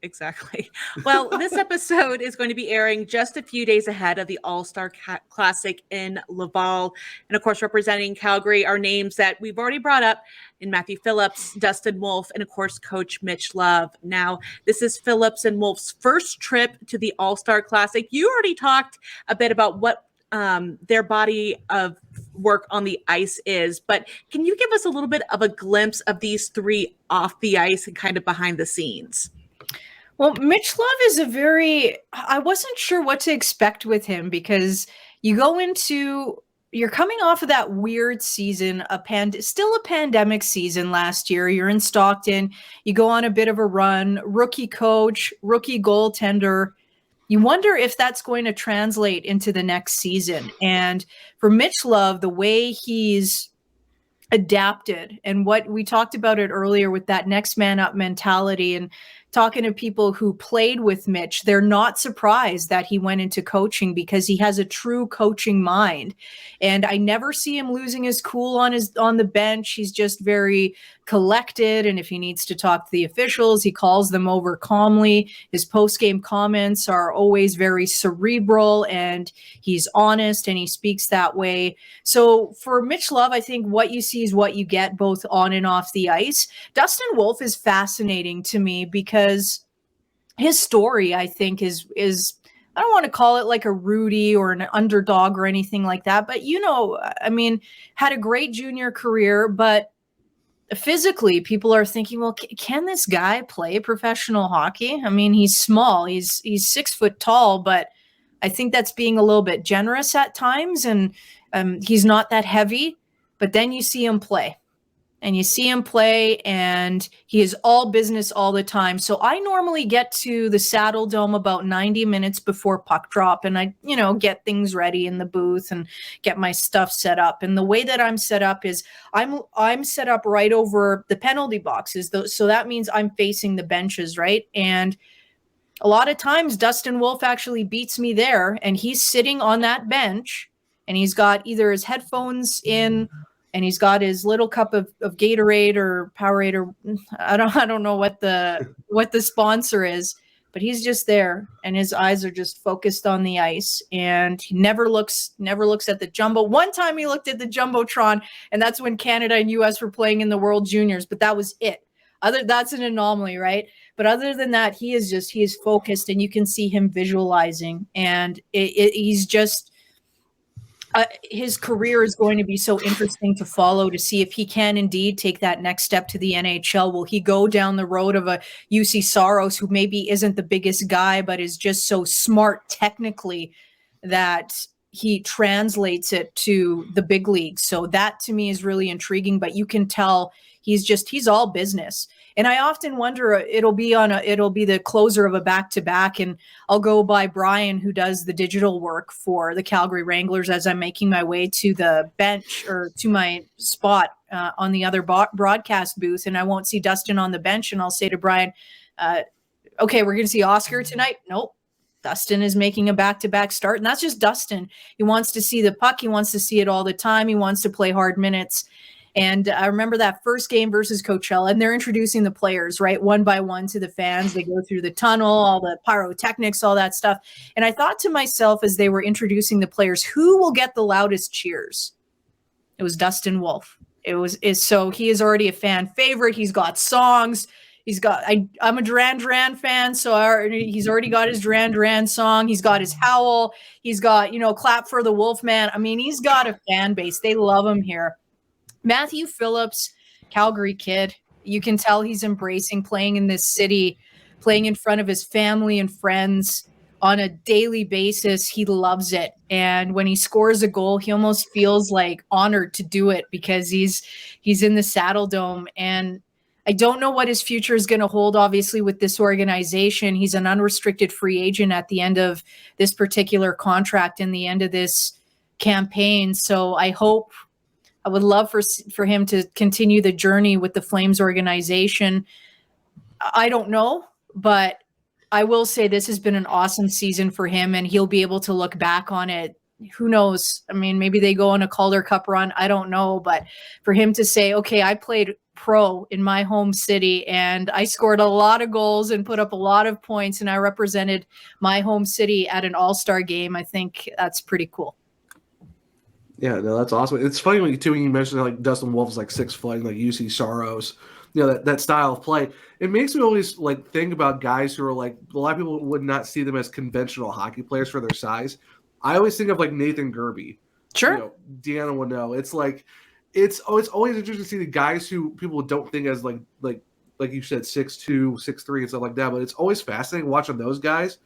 Well, this episode is going to be airing just a few days ahead of the All-Star Classic in Laval. And of course, representing Calgary are names that we've already brought up in Matthew Phillips, Dustin Wolf, and of course, Coach Mitch Love. Now, this is Phillips and Wolf's first trip to the All-Star Classic. You already talked a bit about what their body of work on the ice is, but can you give us a little bit of a glimpse of these three off the ice and kind of behind the scenes? Well, Mitch Love is I wasn't sure what to expect with him, because you're coming off of that weird season, still a pandemic season last year. You're in Stockton, you go on a bit of a run, rookie coach, rookie goaltender. You wonder if that's going to translate into the next season. And for Mitch Love, the way he's adapted, and what we talked about it earlier with that next man up mentality, and talking to people who played with Mitch, they're not surprised that he went into coaching because he has a true coaching mind. And I never see him losing his cool on the bench. He's just very collected. And if he needs to talk to the officials, he calls them over calmly. His post-game comments are always very cerebral, and he's honest, and he speaks that way. So for Mitch Love, I think what you see is what you get, both on and off the ice. Dustin Wolf is fascinating to me because his story, I think, is I don't want to call it like a Rudy or an underdog or anything like that, but had a great junior career, but physically people are thinking, well, can this guy play professional hockey? I mean, he's small, he's 6 foot tall, but I think that's being a little bit generous at times, and he's not that heavy. But then you see him play. And he is all business all the time. So I normally get to the Saddle Dome about 90 minutes before puck drop, and I, get things ready in the booth and get my stuff set up. And the way that I'm set up is I'm set up right over the penalty boxes. So that means I'm facing the benches, right? And a lot of times Dustin Wolf actually beats me there, and he's sitting on that bench, and he's got either his headphones in, and he's got his little cup of Gatorade or Powerade, or I don't know what the sponsor is, but he's just there, and his eyes are just focused on the ice, and he never looks at the jumbo. One time he looked at the jumbotron, and that's when Canada and US were playing in the World Juniors, but that was it. That's an anomaly, right? But other than that, he is focused, and you can see him visualizing, and he's just his career is going to be so interesting to follow, to see if he can indeed take that next step to the NHL. Will he go down the road of a UC Saros, who maybe isn't the biggest guy, but is just so smart technically that he translates it to the big leagues? So that to me is really intriguing, but you can tell he's all business. And I often wonder, it'll be the closer of a back-to-back, and I'll go by Brian, who does the digital work for the Calgary Wranglers, as I'm making my way to the bench, or to my spot on the other broadcast booth, and I won't see Dustin on the bench, and I'll say to Brian, okay, we're going to see Oscar tonight? Nope. Dustin is making a back-to-back start, and that's just Dustin. He wants to see the puck. He wants to see it all the time. He wants to play hard minutes. And I remember that first game versus Coachella, and they're introducing the players, right, one by one to the fans. They go through the tunnel, all the pyrotechnics, all that stuff. And I thought to myself, as they were introducing the players, who will get the loudest cheers? It was Dustin Wolf. So he is already a fan favorite. He's got songs. I'm a Duran Duran fan, so he's already got his Duran Duran song. He's got his howl. He's got, Clap for the Wolfman. I mean, he's got a fan base. They love him here. Matthew Phillips, Calgary kid, you can tell he's embracing playing in this city, playing in front of his family and friends on a daily basis. He loves it. And when he scores a goal, he almost feels like honored to do it, because he's in the Saddle Dome. And I don't know what his future is going to hold, obviously, with this organization. He's an unrestricted free agent at the end of this particular contract and the end of this campaign. So I would love for him to continue the journey with the Flames organization. I don't know, but I will say this has been an awesome season for him, and he'll be able to look back on it. Who knows? I mean, maybe they go on a Calder Cup run. I don't know. But for him to say, okay, I played pro in my home city, and I scored a lot of goals and put up a lot of points, and I represented my home city at an all-star game, I think that's pretty cool. Yeah, no, that's awesome. It's funny when you mentioned like Dustin Wolf's like 6 foot, like UC Saros, that style of play. It makes me always like think about guys who are like, a lot of people would not see them as conventional hockey players for their size. I always think of like Nathan Gerbe. Sure. Deana would know. It's like, it's always interesting to see the guys who people don't think as like you said, 6'2", 6'3", and stuff like that. But it's always fascinating watching those guys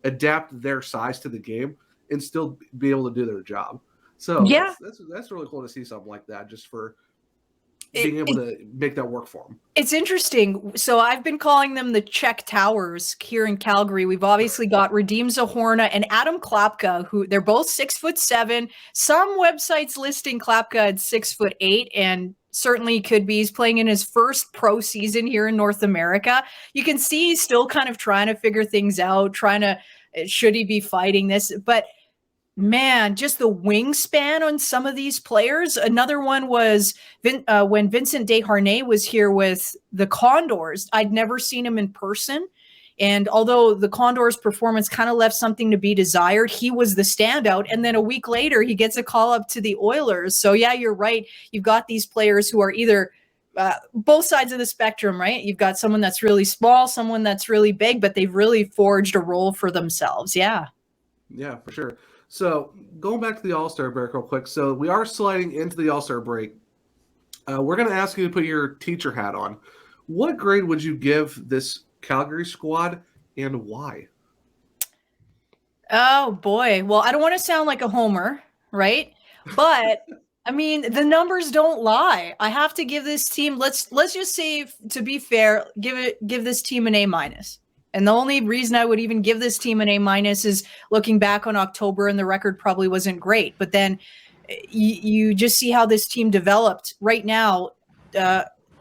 adapt their size to the game and still be able to do their job. So yeah, that's really cool to see something like that, just for being able to make that work for them. It's interesting. So I've been calling them the Czech Towers here in Calgary. We've obviously got Radim Zahorna and Adam Klapka, who they're both 6'7". Some websites listing Klapka at 6'8", and certainly could be. He's playing in his first pro season here in North America. You can see he's still kind of trying to figure things out, should he be fighting this? But man, just the wingspan on some of these players. Another one was when Vincent Desharnais was here with the Condors. I'd never seen him in person. And although the Condors' performance kind of left something to be desired, he was the standout. And then a week later, he gets a call up to the Oilers. So yeah, you're right. You've got these players who are either both sides of the spectrum, right? You've got someone that's really small, someone that's really big, but they've really forged a role for themselves. Yeah. Yeah, for sure. So going back to the All-Star break real quick. So we are sliding into the All-Star break. We're going to ask you to put your teacher hat on. What grade would you give this Calgary squad, and why? Oh, boy. Well, I don't want to sound like a homer, right? But, I mean, the numbers don't lie. I have to give this team, let's just say, to be fair, give this team an A-. And the only reason I would even give this team an A- is looking back on October, and the record probably wasn't great. But then you just see how this team developed right now,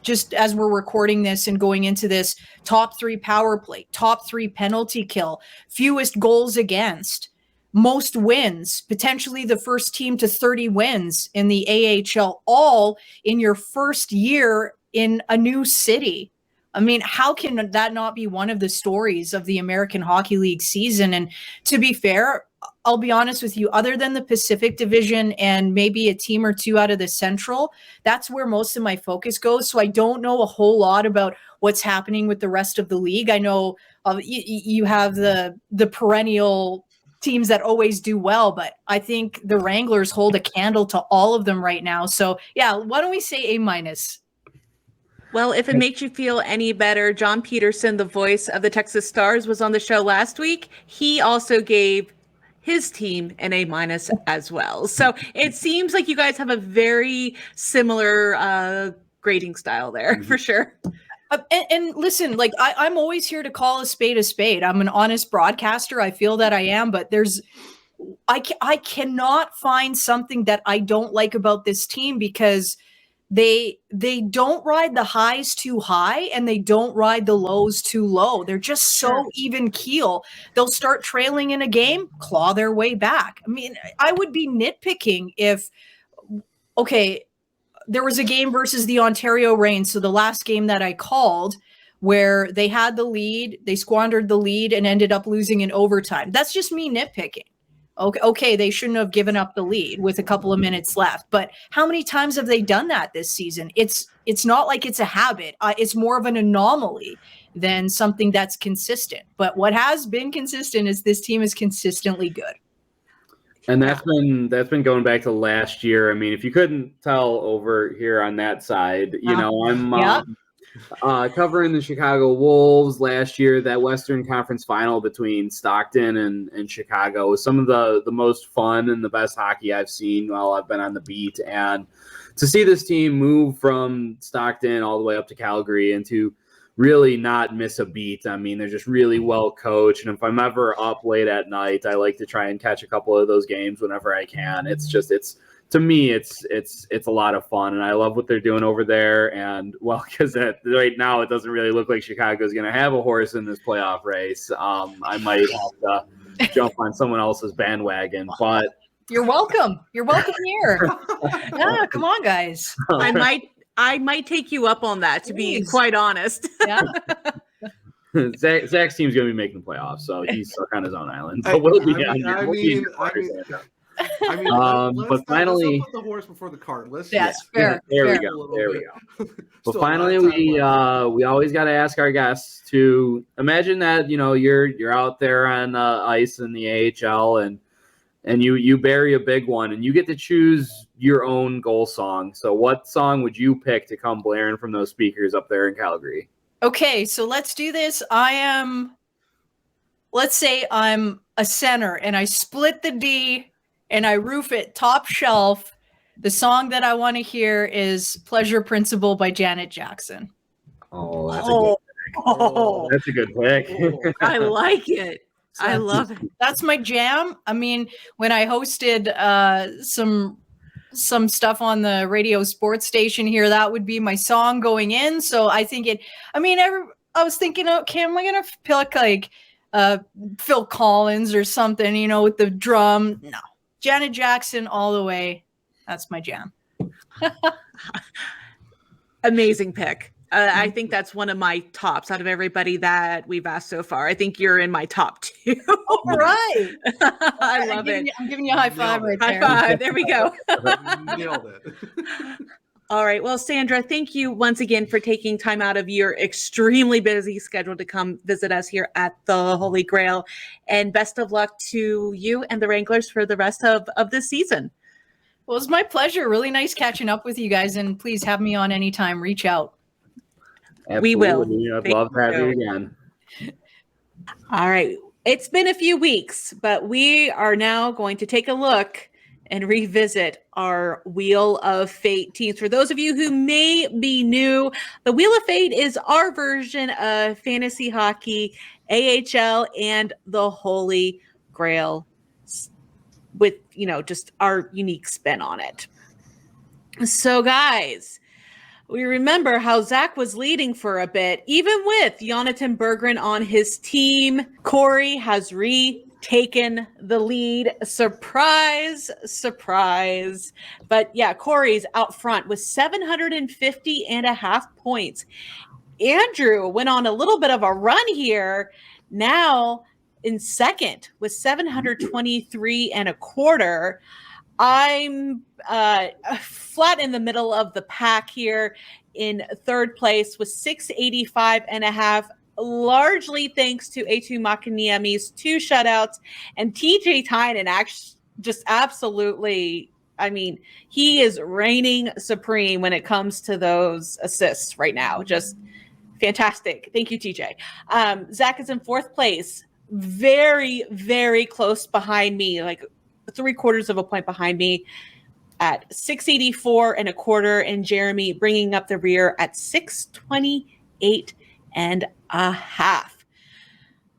just as we're recording this and going into this: top 3 power play, top 3 penalty kill, fewest goals against, most wins, potentially the first team to 30 wins in the AHL, all in your first year in a new city. I mean, how can that not be one of the stories of the American Hockey League season? And to be fair, I'll be honest with you, other than the Pacific Division and maybe a team or two out of the Central, that's where most of my focus goes. So I don't know a whole lot about what's happening with the rest of the league. I know you have the perennial teams that always do well, but I think the Wranglers hold a candle to all of them right now. So yeah, why don't we say A-? Well, if it makes you feel any better, John Peterson, the voice of the Texas Stars, was on the show last week. He also gave his team an A- as well. So it seems like you guys have a very similar grading style there, for sure. And listen, like I'm always here to call a spade a spade. I'm an honest broadcaster. I feel that I am, but I cannot find something that I don't like about this team, because they don't ride the highs too high and they don't ride the lows too low. They're just so even keel. They'll start trailing in a game, claw their way back. I mean, I would be nitpicking if, okay, there was a game versus the Ontario Reign, so the last game that I called, where they had the lead, they squandered the lead and ended up losing in overtime. That's just me nitpicking. Okay, they shouldn't have given up the lead with a couple of minutes left. But how many times have they done that this season? It's not like it's a habit. It's more of an anomaly than something that's consistent. But what has been consistent is this team is consistently good. And that's been going back to last year. I mean, if you couldn't tell over here on that side, I'm covering the Chicago Wolves last year. That Western Conference final between Stockton and Chicago was some of the most fun and the best hockey I've seen while I've been on the beat. And to see this team move from Stockton all the way up to Calgary and to really not miss a beat. I mean, they're just really well coached. And if I'm ever up late at night, I like to try and catch a couple of those games whenever I can. To me, it's a lot of fun, and I love what they're doing over there. And well, because right now it doesn't really look like Chicago's going to have a horse in this playoff race. I might have to jump on someone else's bandwagon, but you're welcome. You're welcome here. Yeah, come on, guys. I might take you up on that, to be quite honest. Yeah. Zack's team's going to be making the playoffs, so he's stuck on his own island. But but finally, let's not put the horse before the cart. Fair. There we go. But finally, we always got to ask our guests to imagine that you're out there on ice in the AHL and you bury a big one and you get to choose your own goal song. So what song would you pick to come blaring from those speakers up there in Calgary? Okay, so let's do this. Let's say I'm a center and I split the D and I roof it top shelf. The song that I want to hear is Pleasure Principle by Janet Jackson. Oh, that's a good pick. I like it. I love it. That's my jam. I mean, when I hosted some stuff on the radio sports station here, that would be my song going in. So I think I was thinking, okay, am I going to pick like Phil Collins or something, with the drum? No. Janet Jackson all the way. That's my jam. Amazing pick. I think that's one of my tops out of everybody that we've asked so far. I think you're in my top 2. All right. I love it. I'm giving you a high five right there. High five. There we go. Nailed it. All right. Well, Sandra, thank you once again for taking time out of your extremely busy schedule to come visit us here at the Holy Grail. And best of luck to you and the Wranglers for the rest of this season. Well, it's my pleasure. Really nice catching up with you guys. And please have me on anytime. Reach out. Absolutely. We will. I'd love to have you again. All right. It's been a few weeks, but we are now going to take a look and revisit our Wheel of Fate teams. For those of you who may be new, the Wheel of Fate is our version of fantasy hockey, AHL, and the Holy Grail with, just our unique spin on it. So, guys, we remember how Zack was leading for a bit, even with Jonathan Berggren on his team. Corey has retaken the lead. Surprise, surprise. But yeah, Corey's out front with 750.5 points. Andrew went on a little bit of a run here. Now in second with 723 and a quarter. I'm flat in the middle of the pack here in third place with 685 and a half, largely thanks to A2 Makaniemi's 2 shutouts and TJ Tynan just absolutely, I mean, he is reigning supreme when it comes to those assists right now. Just fantastic. Thank you, TJ. Zack is in fourth place, very, very close behind me, like 3/4 of a point behind me at 684 and a quarter, and Jeremy bringing up the rear at 628 and a half.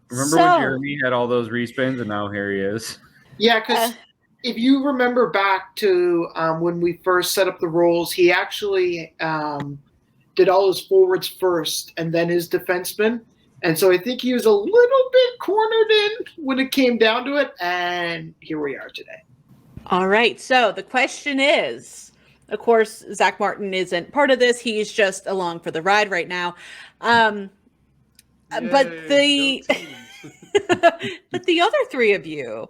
Remember when Jeremy had all those respins, and now here he is. Yeah, because if you remember back to when we first set up the roles, he actually did all his forwards first and then his defensemen. And so I think he was a little bit cornered in when it came down to it. And here we are today. All right. So the question is, of course, Zack Martin isn't part of this. He's just along for the ride right now. But the other three of you,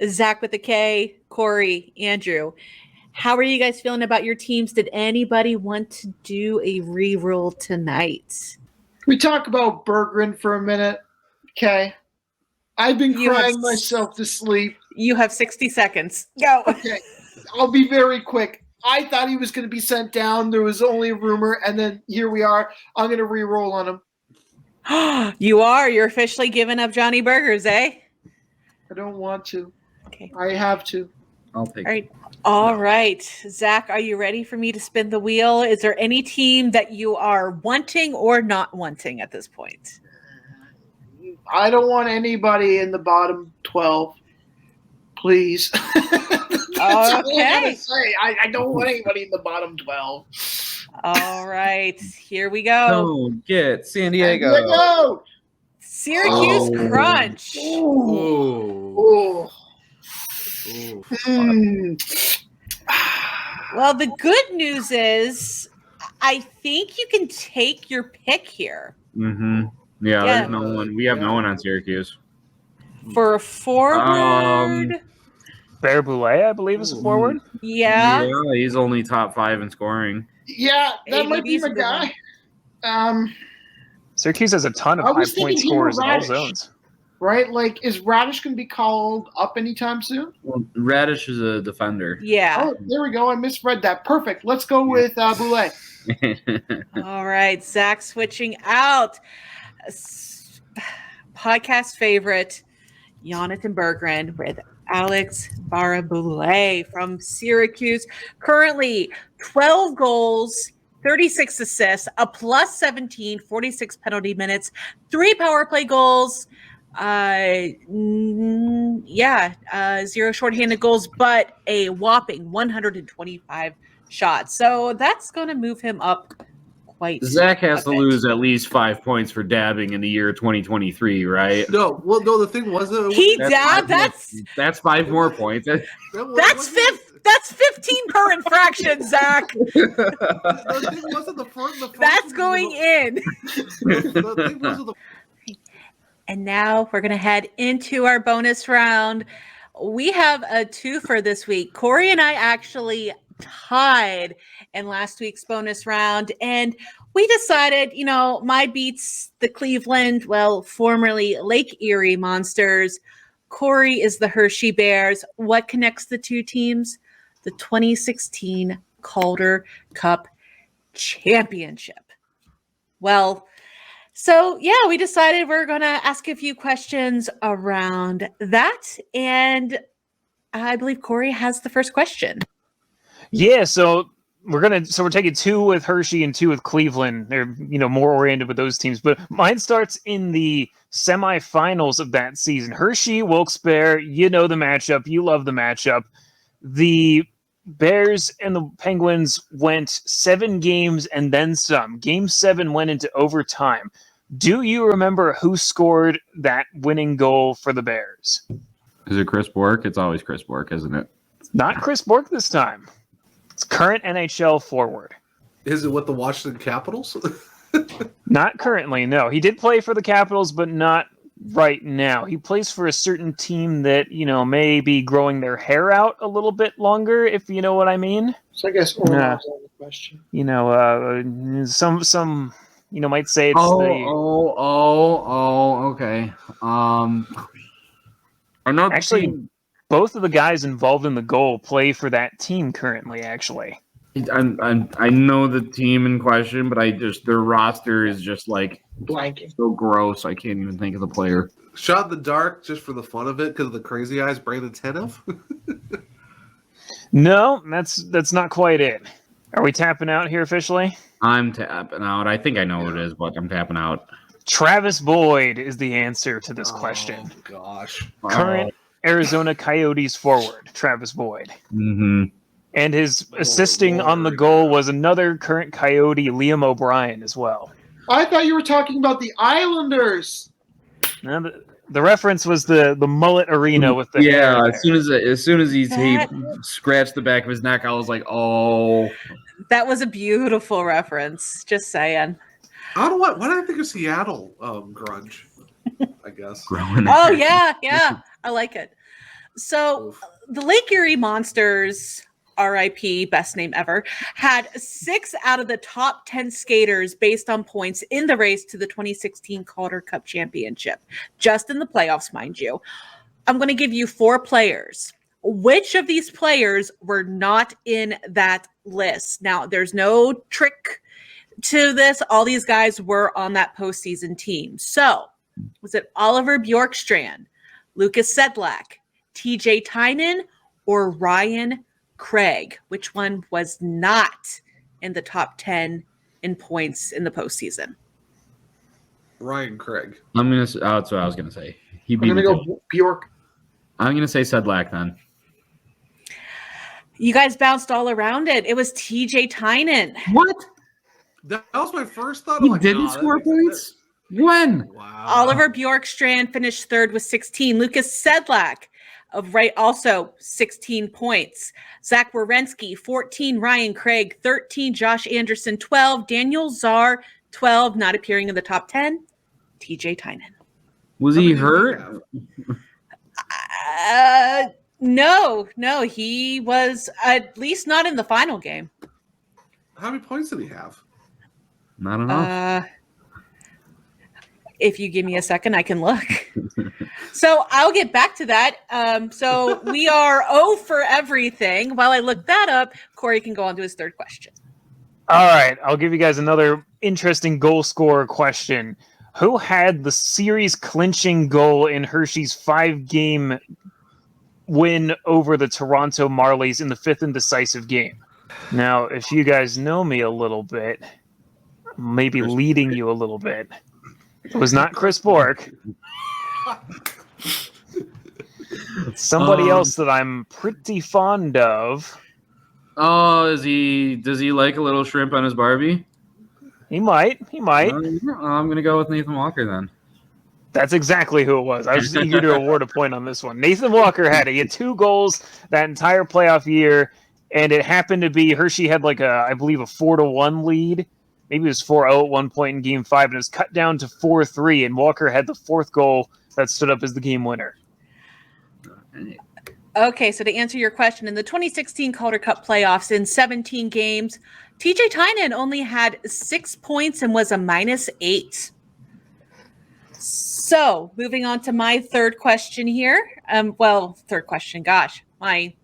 Zack with a K, Corey, Andrew, how are you guys feeling about your teams? Did anybody want to do a re-roll tonight? We talk about Berggren for a minute. Okay. I've been crying myself to sleep. You have 60 seconds. Go. Okay. I'll be very quick. I thought he was going to be sent down. There was only a rumor, and then here we are. I'm going to re-roll on him. You are. You're officially giving up Johnny Burgers, eh? I don't want to. Okay. I have to. I'll take it. All right. Zack, are you ready for me to spin the wheel? Is there any team that you are wanting or not wanting at this point? I don't want anybody in the bottom 12. Please. That's all I gotta say. I don't want anybody in the bottom 12. All right. Here we go. Don't get San Diego. Syracuse Crunch. Ooh. Well, the good news is I think you can take your pick here. Mm-hmm. Yeah, there's no one. We have no one on Syracuse. For a forward. Bear Boulet, I believe, is a forward. Yeah. Yeah, he's only top 5 in scoring. Yeah, that might be my guy. Syracuse has a ton of high-point scorers in all zones. Right? Like, is Radish going to be called up anytime soon? Well, Radish is a defender. Yeah. Oh, there we go. I misread that. Perfect. Let's go with Boulet. All right. Zack switching out. Podcast favorite, Jonathan Berggren with Alex Baraboulet from Syracuse. Currently 12 goals, 36 assists, a plus 17, 46 penalty minutes, 3 power play goals. 0 shorthanded goals, but a whopping 125 shots. So that's going to move him up quite. Zack has to lose at least 5 points for dabbing in the year 2023, right? No, the thing was he dabbed. That's 5 more points. That's 15 per infraction, Zack. The thing wasn't the first. That's going in. The thing wasn't the. And now we're going to head into our bonus round. We have a twofer this week. Corey and I actually tied in last week's bonus round, and we decided, my beats the Cleveland, formerly Lake Erie Monsters. Corey is the Hershey Bears. What connects the two teams? The 2016 Calder Cup Championship. So, we decided we're going to ask a few questions around that. And I believe Corey has the first question. Yeah, so we're taking 2 with Hershey and 2 with Cleveland. They're, more oriented with those teams. But mine starts in the semifinals of that season. Hershey, Wilkes-Barre, the matchup. You love the matchup. The Bears and the Penguins went 7 games and then some. Game 7 went into overtime. Do you remember who scored that winning goal for the Bears? Is it Chris Bork? It's always Chris Bork, isn't it? Not Chris Bork this time. It's current NHL forward. Is it with the Washington Capitals? Not currently, no. He did play for the Capitals, but not right now. He plays for a certain team that, may be growing their hair out a little bit longer, if you know what I mean. So I guess Orlov's on the question. Some might say it's okay. I know actually both of the guys involved in the goal play for that team currently, actually. I know the team in question, but their roster is just like blanking. So gross. I can't even think of the player. Shot in the dark just for the fun of it because of the crazy eyes, Brandon Tanev? No, that's not quite it. Are we tapping out here officially? I'm tapping out. I think I know what it is, but I'm tapping out. Travis Boyd is the answer to this question. Oh, gosh. Current Arizona Coyotes forward, Travis Boyd. Mm-hmm. And his assisting on the goal was another current Coyote, Liam O'Brien, as well. I thought you were talking about the Islanders. Now, the reference was the mullet arena with the hair. As soon as he scratched the back of his neck, I was like, oh. That was a beautiful reference. Just saying. I don't know why did I think of Seattle grunge? I guess. Oh yeah, I like it. So the Lake Erie Monsters, RIP, best name ever, had 6 out of the top 10 skaters based on points in the race to the 2016 Calder Cup Championship, just in the playoffs, mind you. I'm going to give you 4 players. Which of these players were not in that list? Now, there's no trick to this. All these guys were on that postseason team. So, was it Oliver Bjorkstrand, Lucas Sedlak, TJ Tynan, or Ryan Craig? Which one was not in the top 10 in points in the postseason? Ryan Craig. That's what I was gonna say. I'm gonna go Bjork. I'm gonna say Sedlak then. You guys bounced all around it. It was TJ Tynan. What? That was my first thought. He didn't score points? When? Wow. Oliver Bjorkstrand finished 3rd with 16. Lucas Sedlak also 16 points. Zach Werenski, 14. Ryan Craig, 13. Josh Anderson, 12. Daniel Czar, 12. Not appearing in the top 10. TJ Tynan. Was he hurt? No. He was at least not in the final game. How many points did he have? Not enough. If you give me a second, I can look. So I'll get back to that. So we are 0 for everything. While I look that up, Corey can go on to his 3rd question. All right. I'll give you guys another interesting goal scorer question. Who had the series clinching goal in Hershey's 5-game win over the Toronto Marlies in the 5th and decisive game? Now, if you guys know me a little bit, maybe leading you a little bit, it was not Chris Bork. It's somebody else that I'm pretty fond of. Oh, does he like a little shrimp on his Barbie? He might. I'm gonna go with Nathan Walker then. That's exactly who it was. I was just eager to award a point on this one. Nathan Walker had 2 goals that entire playoff year, and it happened to be Hershey had I believe a 4-1 lead. Maybe it was 4-0 at one point in Game 5, and it was cut down to 4-3, and Walker had the 4th goal that stood up as the game winner. Okay, so to answer your question, in the 2016 Calder Cup playoffs, in 17 games, TJ Tynan only had 6 points and was a -8. So, moving on to my 3rd question here. 3rd question, my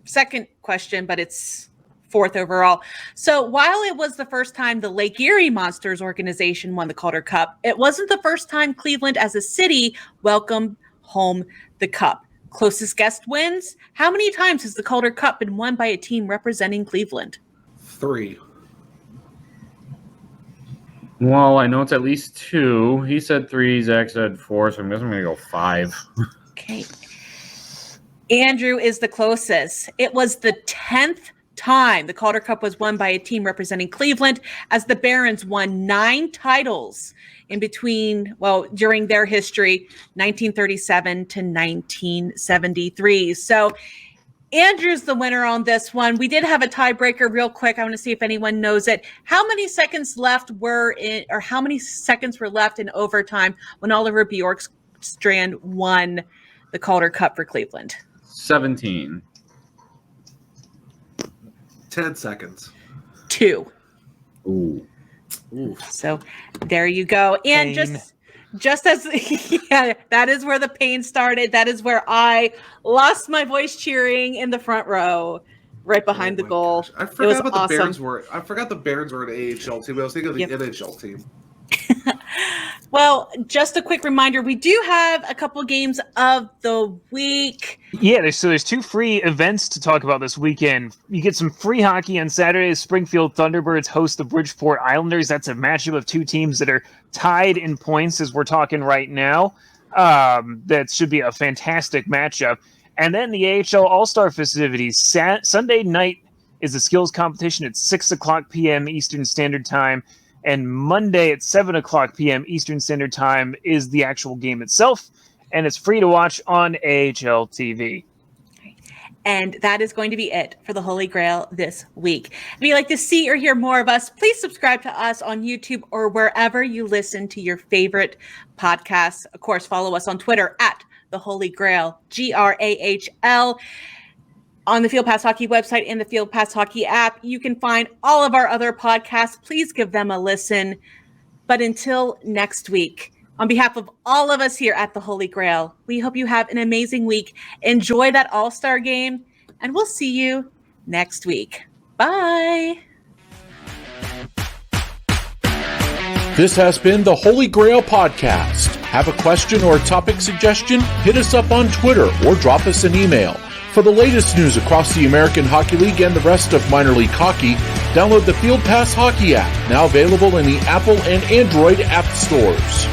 2nd question, but it's 4th overall. So while it was the first time the Lake Erie Monsters organization won the Calder Cup, it wasn't the first time Cleveland as a city welcomed home the Cup. Closest guest wins? How many times has the Calder Cup been won by a team representing Cleveland? 3. Well, I know it's at least 2. He said 3, Zach said 4, so I'm guessing I'm going to go 5. Okay. Andrew is the closest. It was the 10th time the Calder Cup was won by a team representing Cleveland, as the Barons won 9 titles during their history, 1937 to 1973. So Andrew's the winner on this one. We did have a tiebreaker real quick. I want to see if anyone knows it. How many seconds left were in overtime when Oliver Bjorkstrand won the Calder Cup for Cleveland? 17. 10 seconds. 2. Ooh. So there you go. And just as that is where the pain started. That is where I lost my voice cheering in the front row, right behind the goal. Gosh. I forgot awesome. the Barons were. I forgot the Barons were an AHL team. I was thinking of the NHL team. Well, just a quick reminder, we do have a couple games of the week. Yeah, there's 2 free events to talk about this weekend. You get some free hockey on Saturday. Springfield Thunderbirds host the Bridgeport Islanders. That's a matchup of 2 teams that are tied in points as we're talking right now. That should be a fantastic matchup. And then the AHL All-Star festivities. Sunday night is the skills competition at 6 o'clock p.m. Eastern Standard Time. And Monday at 7 o'clock p.m. Eastern Standard Time is the actual game itself, and it's free to watch on AHL TV. And that is going to be it for the Holy Grail this week. If you'd like to see or hear more of us, please subscribe to us on YouTube or wherever you listen to your favorite podcasts. Of course, follow us on Twitter at the Holy Grail, GrAHL. On the Field Pass Hockey website and the Field Pass Hockey app, you can find all of our other podcasts. Please give them a listen. But until next week, on behalf of all of us here at the Holy Grail, we hope you have an amazing week. Enjoy that All-Star game, and we'll see you next week. Bye. This has been the Holy Grail Podcast. Have a question or topic suggestion? Hit us up on Twitter or drop us an email. For the latest news across the American Hockey League and the rest of minor league hockey, download the Field Pass Hockey app, now available in the Apple and Android app stores.